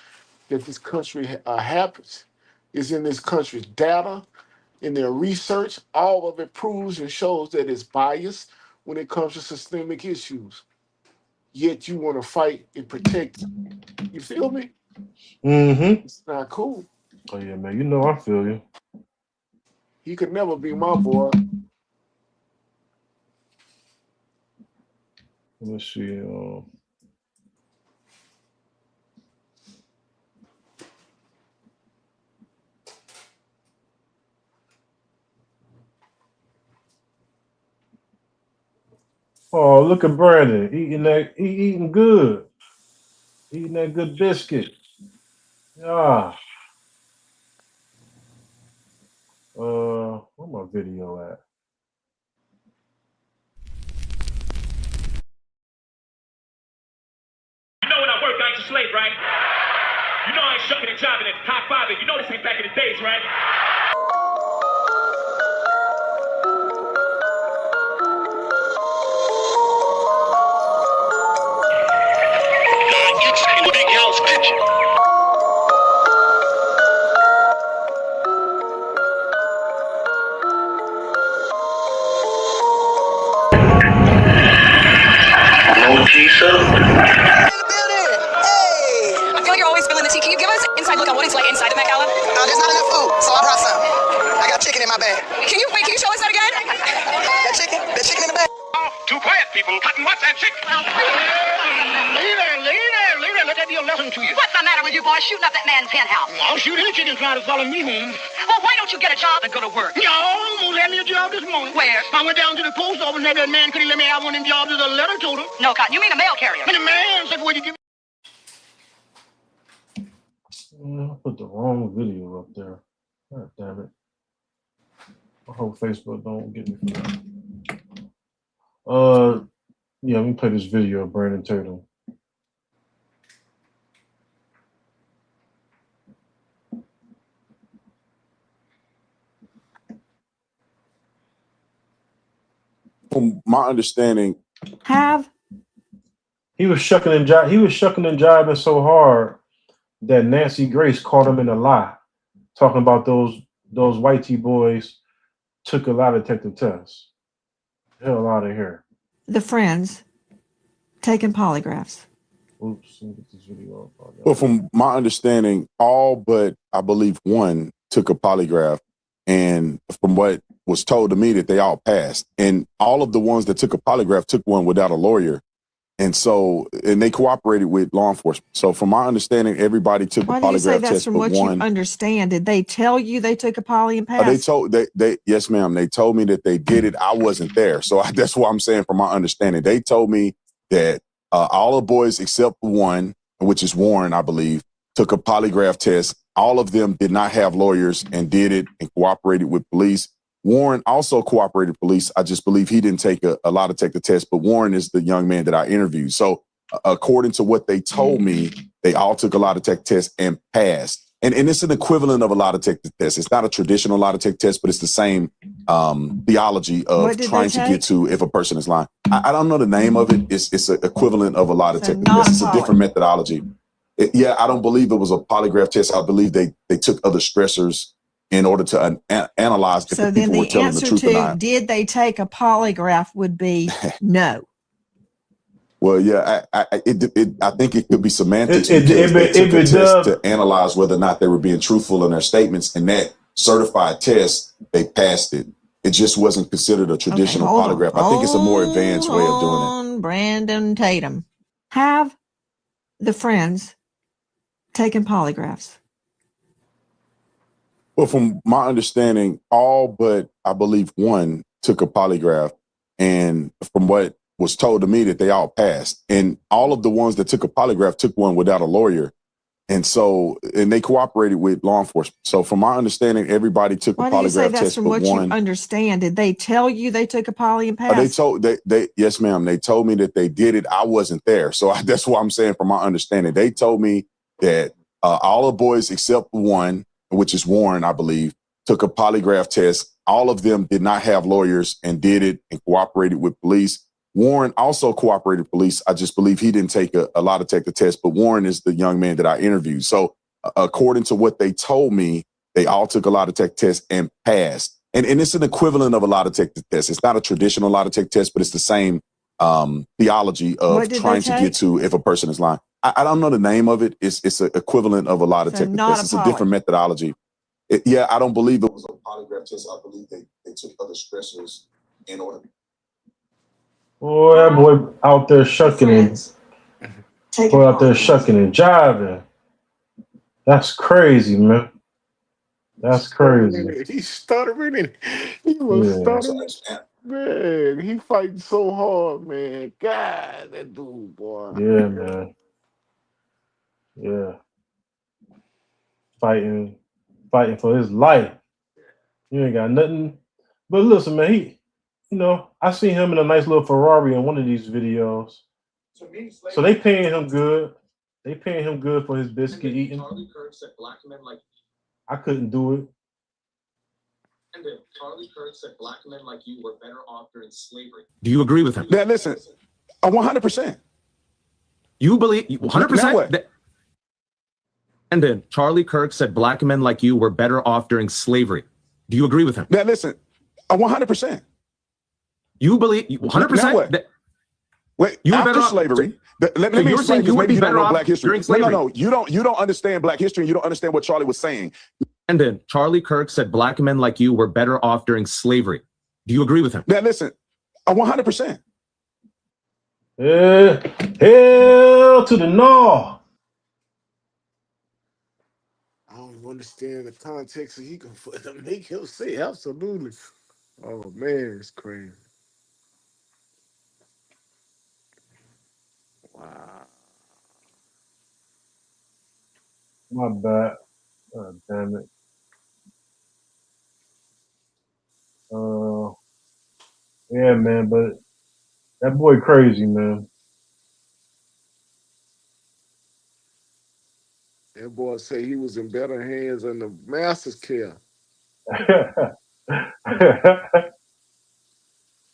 that this country happens. It's in this country's data, in their research. All of it proves and shows that it's biased when it comes to systemic issues. Yet you want to fight and protect. You feel me? Mm-hmm. It's not cool. Oh yeah, man. You know I feel you. He could never be my boy. Let's see. Oh, look at Brandon eating good, eating that good biscuit. Ah. Where my video at? You know when I work, I ain't a slave, right? You know I ain't shucking and jiving and high-fiving. You know this ain't back in the days, right? Big house bitch. I feel like you're always spilling the tea. Can you give us an inside look on what it's like inside the Met Gala? There's not enough food, so I brought some. I got chicken in my bag. Can you show us that again? That chicken in the bag. Too quiet, people. Cotton, what's that chick? Leader, look at your lesson to you. What's the matter with you boys shooting up that man's penthouse? I'll shoot any chicken trying to follow me home. Well, why don't you get a job and go to work? No, I'm gonna land me a job this morning. Where? I went down to the post office and that man couldn't let me have one of them jobs as a letter to him. No, Cotton, you mean a mail carrier? And the man said, "Would you give?" I put the wrong video up there. God damn it. I hope Facebook don't get me for that. Yeah, let me play this video of Brandon Tatum. From my understanding, he was shucking and jiving so hard that Nancy Grace caught him in a lie, talking about those white T boys took a lie detector test. Hell out of here. The friends taking polygraphs. Oops, let me get this video up. well, from my understanding, all but I believe one took a polygraph, and from what was told to me that they all passed, and all of the ones that took a polygraph took one without a lawyer, and they cooperated with law enforcement. So from my understanding, everybody took Why a do you say polygraph that's test from but what one. you understand? Did they tell you they took a poly and passed? Yes, ma'am. They told me that they did it. I wasn't there, so that's what I'm saying. From my understanding, they told me that all the boys except one, which is Warren, I believe, took a polygraph test. All of them did not have lawyers and did it and cooperated with police. Warren also cooperated with police. I just believe he didn't take a lie detector test, but Warren is the young man that I interviewed. So according to what they told me, they all took a lie detector test and passed. And it's an equivalent of a lie detector test. It's not a traditional lie detector test, but it's the same theology of trying to get to if a person is lying. I don't know the name of it. It's an equivalent of a lie detector test. It's a different methodology. I don't believe it was a polygraph test. I believe they took other stressors in order to analyze if the people were telling the truth or not. Did they take a polygraph would be no. Well, yeah, I think it could be semantics because they took a test to analyze whether or not they were being truthful in their statements, and that certified test, they passed it. It just wasn't considered a traditional polygraph. I think it's a more advanced way of doing it. Brandon Tatum. Have the friends taken polygraphs? Well, from my understanding, all but I believe one took a polygraph, and from what was told to me that they all passed, and all of the ones that took a polygraph took one without a lawyer, and they cooperated with law enforcement. So from my understanding, everybody took a polygraph test. Why do you say that's from what you understand? Did they tell you they took a poly and passed? Yes, ma'am. They told me that they did it. I wasn't there, so that's what I'm saying. From my understanding, they told me that all the boys except one, which is Warren, I believe, took a polygraph test. All of them did not have lawyers and did it and cooperated with police. Warren also cooperated with police. I just believe he didn't take a lie detector test, but Warren is the young man that I interviewed. So according to what they told me, they all took a lie detector test and passed. And it's an equivalent of a lie detector test. It's not a traditional lie detector test, but it's the same theology of trying to get to if a person is lying. I don't know the name of it. It's an equivalent of a lie detector test. It's a different methodology. I don't believe it was a polygraph test. I believe they took other stressors in order. Boy, that boy out there shucking and jiving. That's crazy, man. That's crazy. He's stuttering and he was stuttering. Man, he fighting so hard, man. God, that dude, boy. Yeah, man. Yeah. Fighting for his life. You ain't got nothing. But listen, man, I seen him in a nice little Ferrari in one of these videos. So they paying him good. They paying him good for his biscuit eating. I couldn't do it. And then Charlie Kirk said black men like you were better off during slavery. Do you agree with him? Now listen, 100%. You believe 100%? And then Charlie Kirk said black men like you were better off during slavery. Do you agree with him? Now listen, 100%. You believe 100%? Wait, you after better slavery. Let me explain. You would be better off Black history. No. You don't understand Black history, and you don't understand what Charlie was saying. And then Charlie Kirk said black men like you were better off during slavery. Do you agree with him? Now listen, 100%. Hell to the no. understand the context so he can make him say absolutely. Oh man, it's crazy. Wow. My bad. Oh, damn it. Yeah, man, but that boy crazy, man. That boy say he was in better hands than the master's care.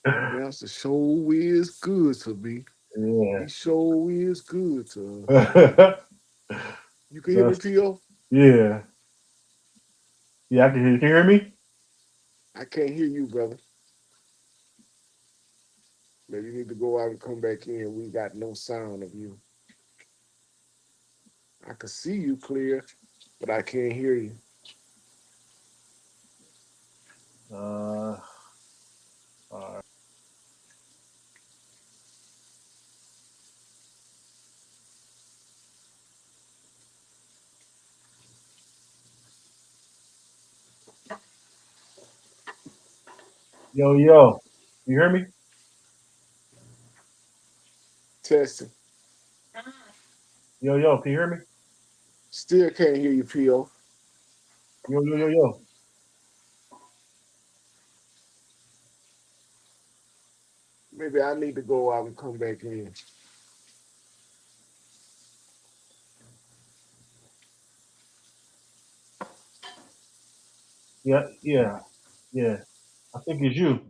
Master show is good to me. Yeah. He show is good to us. You can hear me, P.O.? Yeah. Yeah, I can hear you. Can you hear me? I can't hear you, brother. Maybe you need to go out and come back in. We got no sound of you. I can see you clear, but I can't hear you. All right. Yo, you hear me? Testing. Yo, can you hear me? Still can't hear you, P.O. Yo. Maybe I need to go out and come back in. Yeah. I think it's you.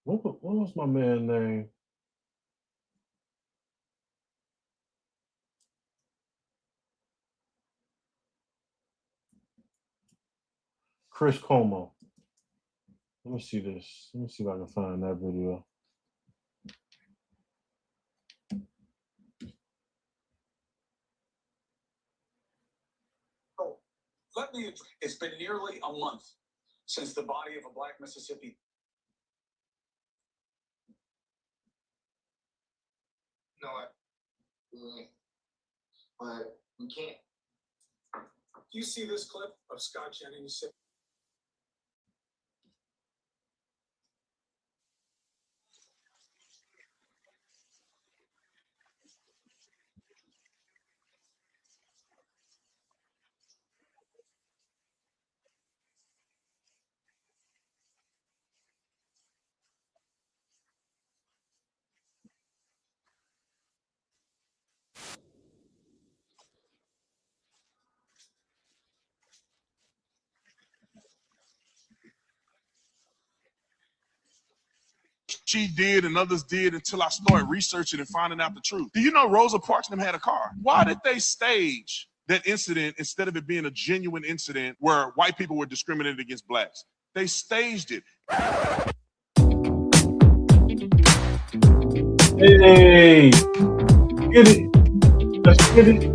What was my man name? Chris Como. Let me see this. Let me see if I can find that video. Let me. It's been nearly a month since the body of a Black Mississippi. No, but we can't. Do you see this clip of Scott Jennings? She did and others did until I started researching and finding out the truth. Do you know Rosa Parks and them had a car? Why did they stage that incident instead of it being a genuine incident where white people were discriminated against blacks? They staged it. Hey, get it. Let's get it.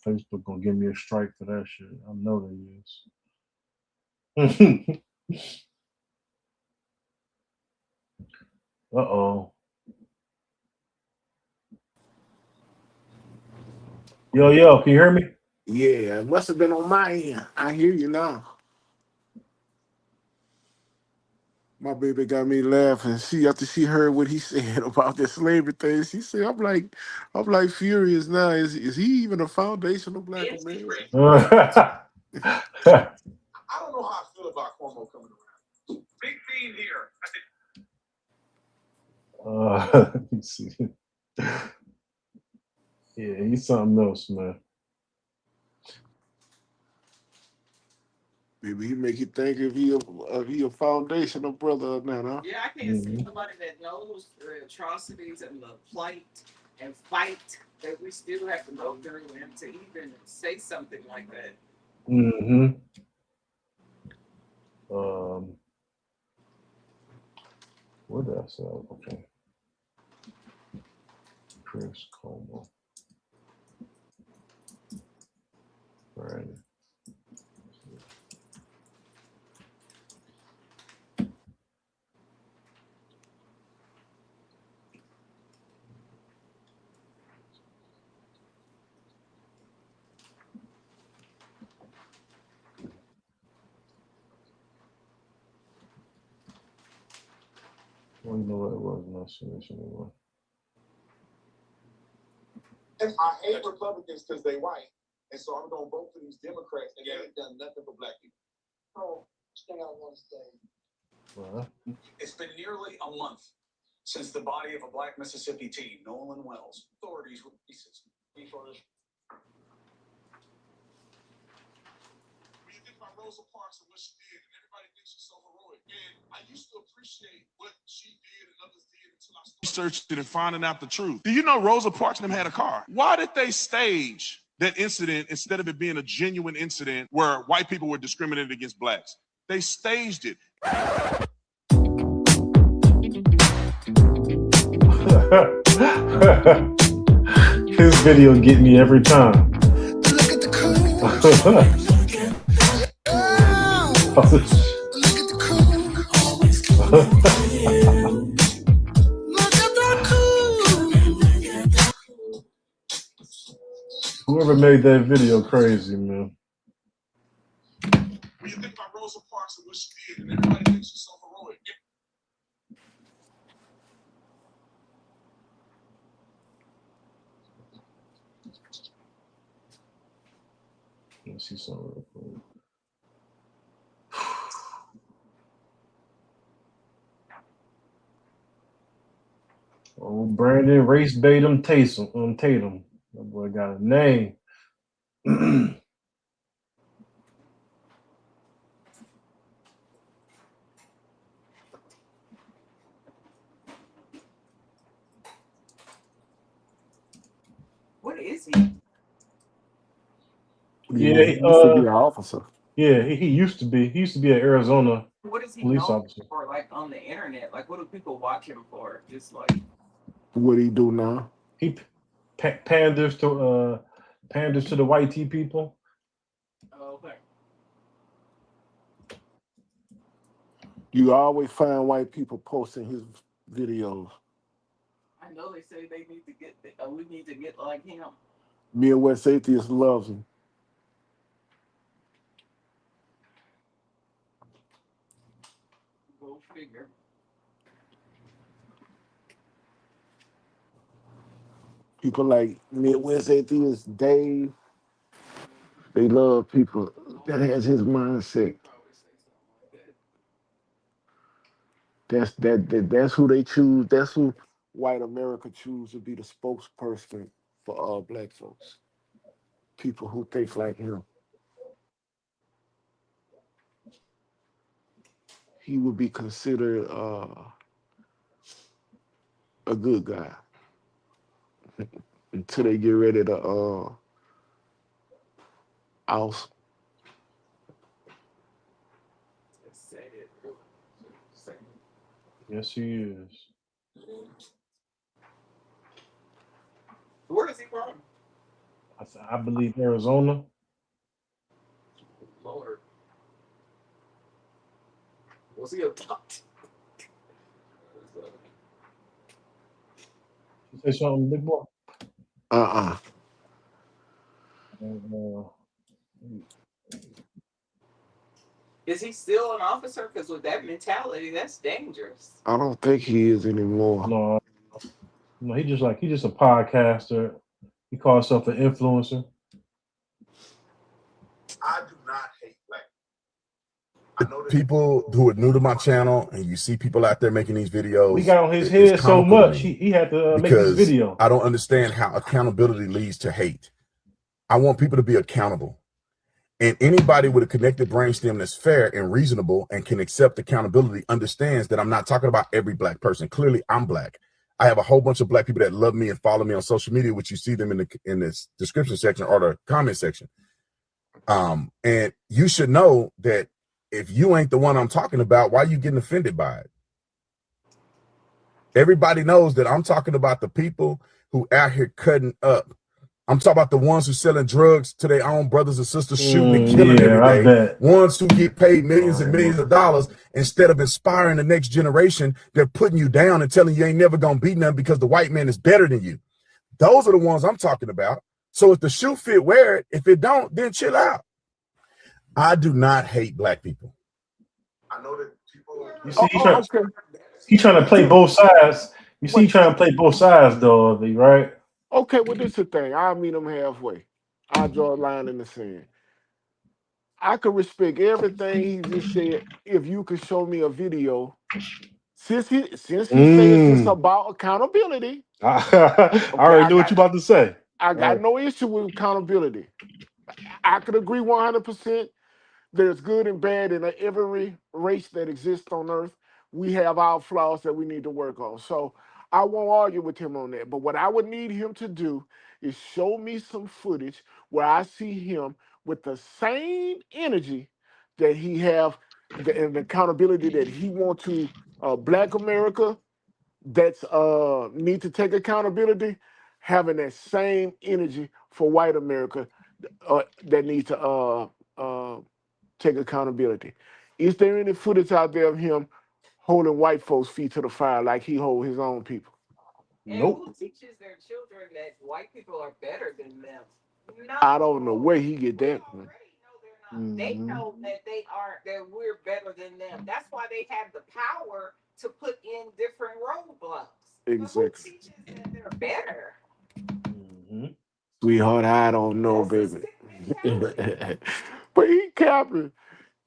Facebook gonna give me a strike for that shit. I know they is. Uh-oh. Yo, can you hear me? Yeah, it must have been on my end. I hear you now. My baby got me laughing. After she heard what he said about the slavery thing, she said, I'm like furious now. Is he even a foundational Black American? I don't know how I feel about Cuomo coming around. Big theme here. Let me see. Yeah, he's something else, man. Maybe he make you think if he a foundational brother or not, huh? Yeah, I can't see somebody that knows the atrocities and the plight and fight that we still have to go through and to even say something like that. Mm-hmm. What did I say? Okay. Chris Como. Right. I don't know what it was. Not sure which one it was. And I hate Republicans because they white, and so I'm gonna vote for these Democrats, and they ain't done nothing for black people. Oh, thing I want to say. Well, It's been nearly a month since the body of a black Mississippi teen, Nolan Wells, authorities releases. When you think about Rosa Parks and what she did, and everybody thinks she's so heroic, and I used to appreciate what she did and others did until I started researching and finding out the truth. Do you know Rosa Parks and them had a car? Why did they stage that incident instead of it being a genuine incident where white people were discriminated against blacks? They staged it. His video get me every time. Whoever made that video crazy, man. When you think about Rosa Parks and what she did, and everybody thinks she's so heroic. Let me see something real quick. Oh, Brandon race bait him Tatum. That boy got a name. What is he? Yeah, He used to be an officer. Yeah, he used to be. He used to be an Arizona What is he police known officer. for, like, on the internet? Like, what do people watch him for? Just like, What he do now? He panders to the white tea people. oh, okay. You always find white people posting his videos. I know they say they need to get, we need to get like him. Midwest Atheist loves him. Go figure. People like Midwest Atheist Dave. They love people that has his mindset. That's who they choose. That's who white America choose to be the spokesperson for all black folks. People who think like him. He would be considered a good guy until they get ready to oust. Yes, he is. Where is he from? I believe Arizona. Lord. Was he a top? You say something, big boy? Is he still an officer? Because with that mentality, that's dangerous. I don't think he is anymore. No, he just a podcaster. He calls himself an influencer. I do not hate black People who are new to my channel, and you see people out there making these videos. We got on his head so much, he had to make this video. I don't understand how accountability leads to hate. I want people to be accountable. And anybody with a connected brainstem that's fair and reasonable and can accept accountability understands that I'm not talking about every black person. Clearly, I'm black. I have a whole bunch of black people that love me and follow me on social media, which you see them in this description section or the comment section. And you should know that if you ain't the one I'm talking about, why are you getting offended by it? Everybody knows that I'm talking about the people who out here cutting up. I'm talking about the ones who selling drugs to their own brothers and sisters, shooting and killing every I day. bet. Ones who get paid millions and millions of dollars. Instead of inspiring the next generation, they're putting you down and telling you ain't never gonna be nothing because the white man is better than you. Those are the ones I'm talking about. So if the shoe fit, wear it. If it don't, then chill out. I do not hate black people. I know that people. You see, Okay. he trying to play both sides. You see, he trying to play both sides, though, right? Okay, well, this is the thing. I'll meet him halfway. I'll draw a line in the sand. I could respect everything he just said if you could show me a video. Since he says it's about accountability. I already know what you about to say. I got no issue with accountability. I could agree 100%. There's good and bad in every race that exists on earth. We have our flaws that we need to work on. So I won't argue with him on that. But what I would need him to do is show me some footage where I see him with the same energy that he have and the accountability that he want to Black America that's need to take accountability, having that same energy for white America that need to take accountability. Is there any footage out there of him holding white folks' feet to the fire like he hold his own people? And who teaches their children that white people are better than them? No. I don't know where he get that from. They know that they aren't, that we're better than them. That's why they have the power to put in different roadblocks. Exactly. But who teaches that they're better? Sweetheart, I don't know, baby. But he capping.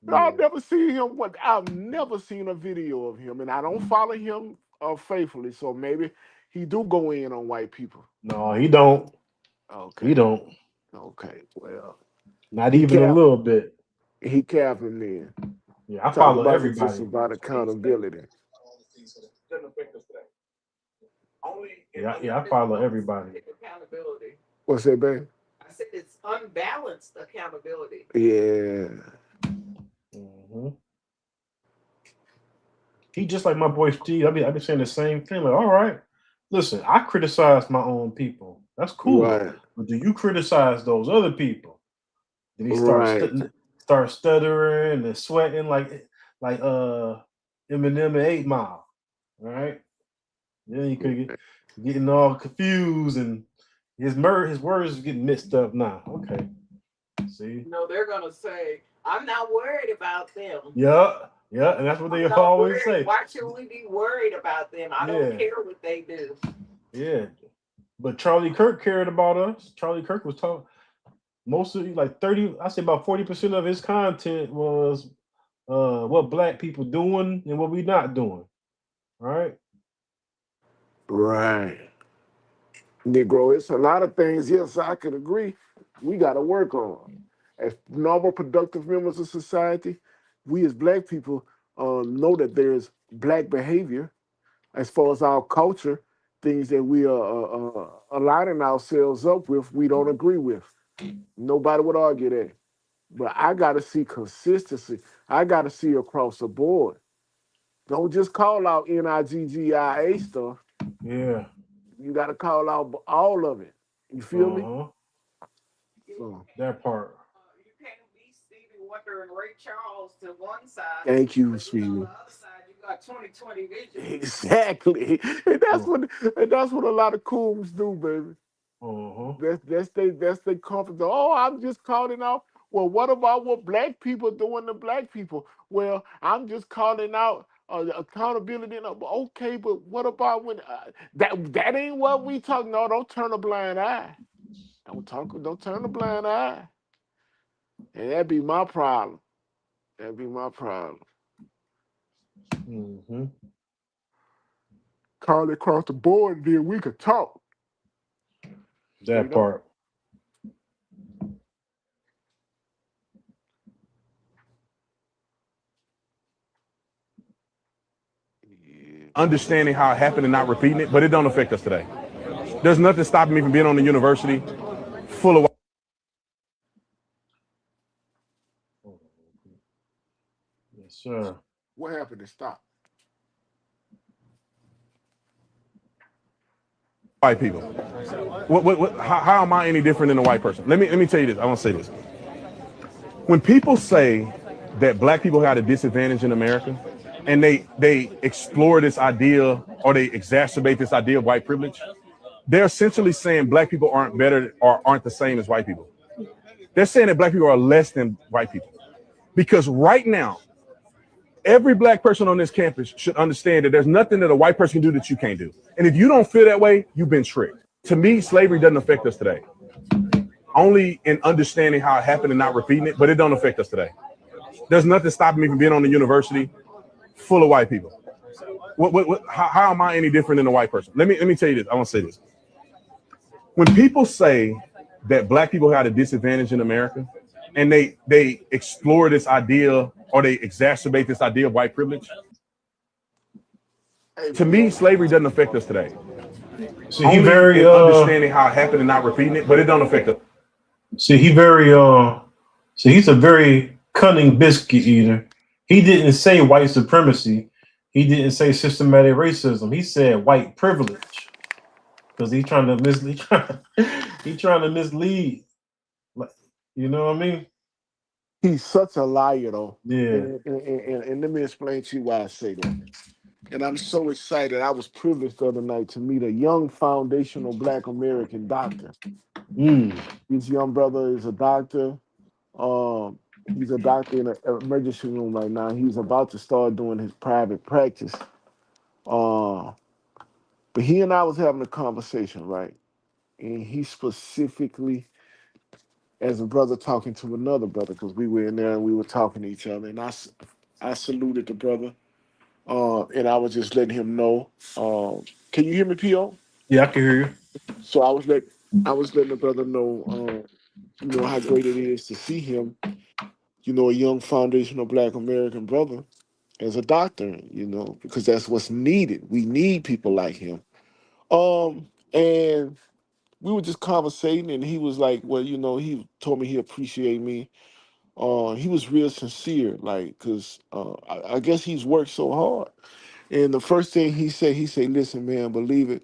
I've never seen him. I've never seen a video of him, and I don't follow him faithfully. So maybe he do go in on white people. No, he don't. Okay. He don't. Okay. Well, not even a little bit. He capping then. Yeah, I follow everybody. It's about accountability. Yeah, I follow everybody. Accountability. What's that, babe? I said it's unbalanced accountability. Yeah. He just like my boy Steve. I be saying the same thing. Like, all right, listen, I criticize my own people. That's cool. Right. But do you criticize those other people? Did he start stuttering and sweating like Eminem and 8 Mile? All right. Then he could getting all confused and his words is getting mixed up now. Okay. See? No, they're gonna say, I'm not worried about them. Yeah, and that's what they always say. Why should we be worried about them? I don't care what they do. Yeah. But Charlie Kirk cared about us. Charlie Kirk was talking mostly like 30, I say about 40% of his content was what black people doing and what we not doing. Right? Right. Negro, it's a lot of things, yes, I could agree, we got to work on. As normal, productive members of society, we as black people know that there's black behavior as far as our culture, things that we are aligning ourselves up with, we don't agree with. Nobody would argue that. But I got to see consistency. I got to see across the board. Don't just call out NIGGIA stuff. Yeah. You got to call out all of it. You feel me? So, that part. You can't be Stevie Wonder and Ray Charles to one side. Thank you, sweetie. On the other side, you got 20/20 vision. Exactly. And that's what a lot of cools do, baby. That's they comfort. Oh, I'm just calling out. Well, what about what black people doing to black people? Well, I'm just calling out accountability. Okay, but what about when that ain't what we talk? No, don't turn a blind eye. Don't turn a blind eye. And that'd be my problem. That'd be my problem. Call it across the board, and then we could talk. That part. Understanding how it happened and not repeating it, but it don't affect us today. There's nothing stopping me from being on the university full of. Yes, sir. What happened to stop? white people. How am I any different than a white person? Let me tell you this. I want to say this. When people say that black people had a disadvantage in America, and they explore this idea or they exacerbate this idea of white privilege, they're essentially saying black people aren't better or aren't the same as white people. They're saying that black people are less than white people. Because right now, every black person on this campus should understand that there's nothing that a white person can do that you can't do. And if you don't feel that way, you've been tricked. To me, slavery doesn't affect us today. Only in understanding how it happened and not repeating it, but it don't affect us today. There's nothing stopping me from being on the university full of white people. How am I any different than a white person? Let me tell you this. I want to say this. When people say that black people had a disadvantage in America, and they explore this idea or they exacerbate this idea of white privilege, to me, slavery doesn't affect us today. See, he very understanding how it happened and not repeating it, but it don't affect us. See, he's a very cunning biscuit eater. He didn't say white supremacy. He didn't say systematic racism. He said white privilege, because he's trying to mislead. He's trying to mislead. You know what I mean? He's such a liar, though. Yeah. And let me explain to you why I say that. And I'm so excited. I was privileged the other night to meet a young foundational Black American doctor. This young brother is a doctor. He's a doctor in an emergency room right now. He's about to start doing his private practice. But he and I was having a conversation, right? And he specifically, as a brother talking to another brother, because we were in there and we were talking to each other, and I saluted the brother, and I was just letting him know. Can you hear me, P.O.? Yeah, I can hear you. So I was letting the brother know, how great it is to see him, a young foundational Black American brother as a doctor, because that's what's needed. We need people like him. And we were just conversating, and he was like, well, he told me he appreciated me. He was real sincere, because I guess he's worked so hard. And the first thing he said, listen, man, believe it.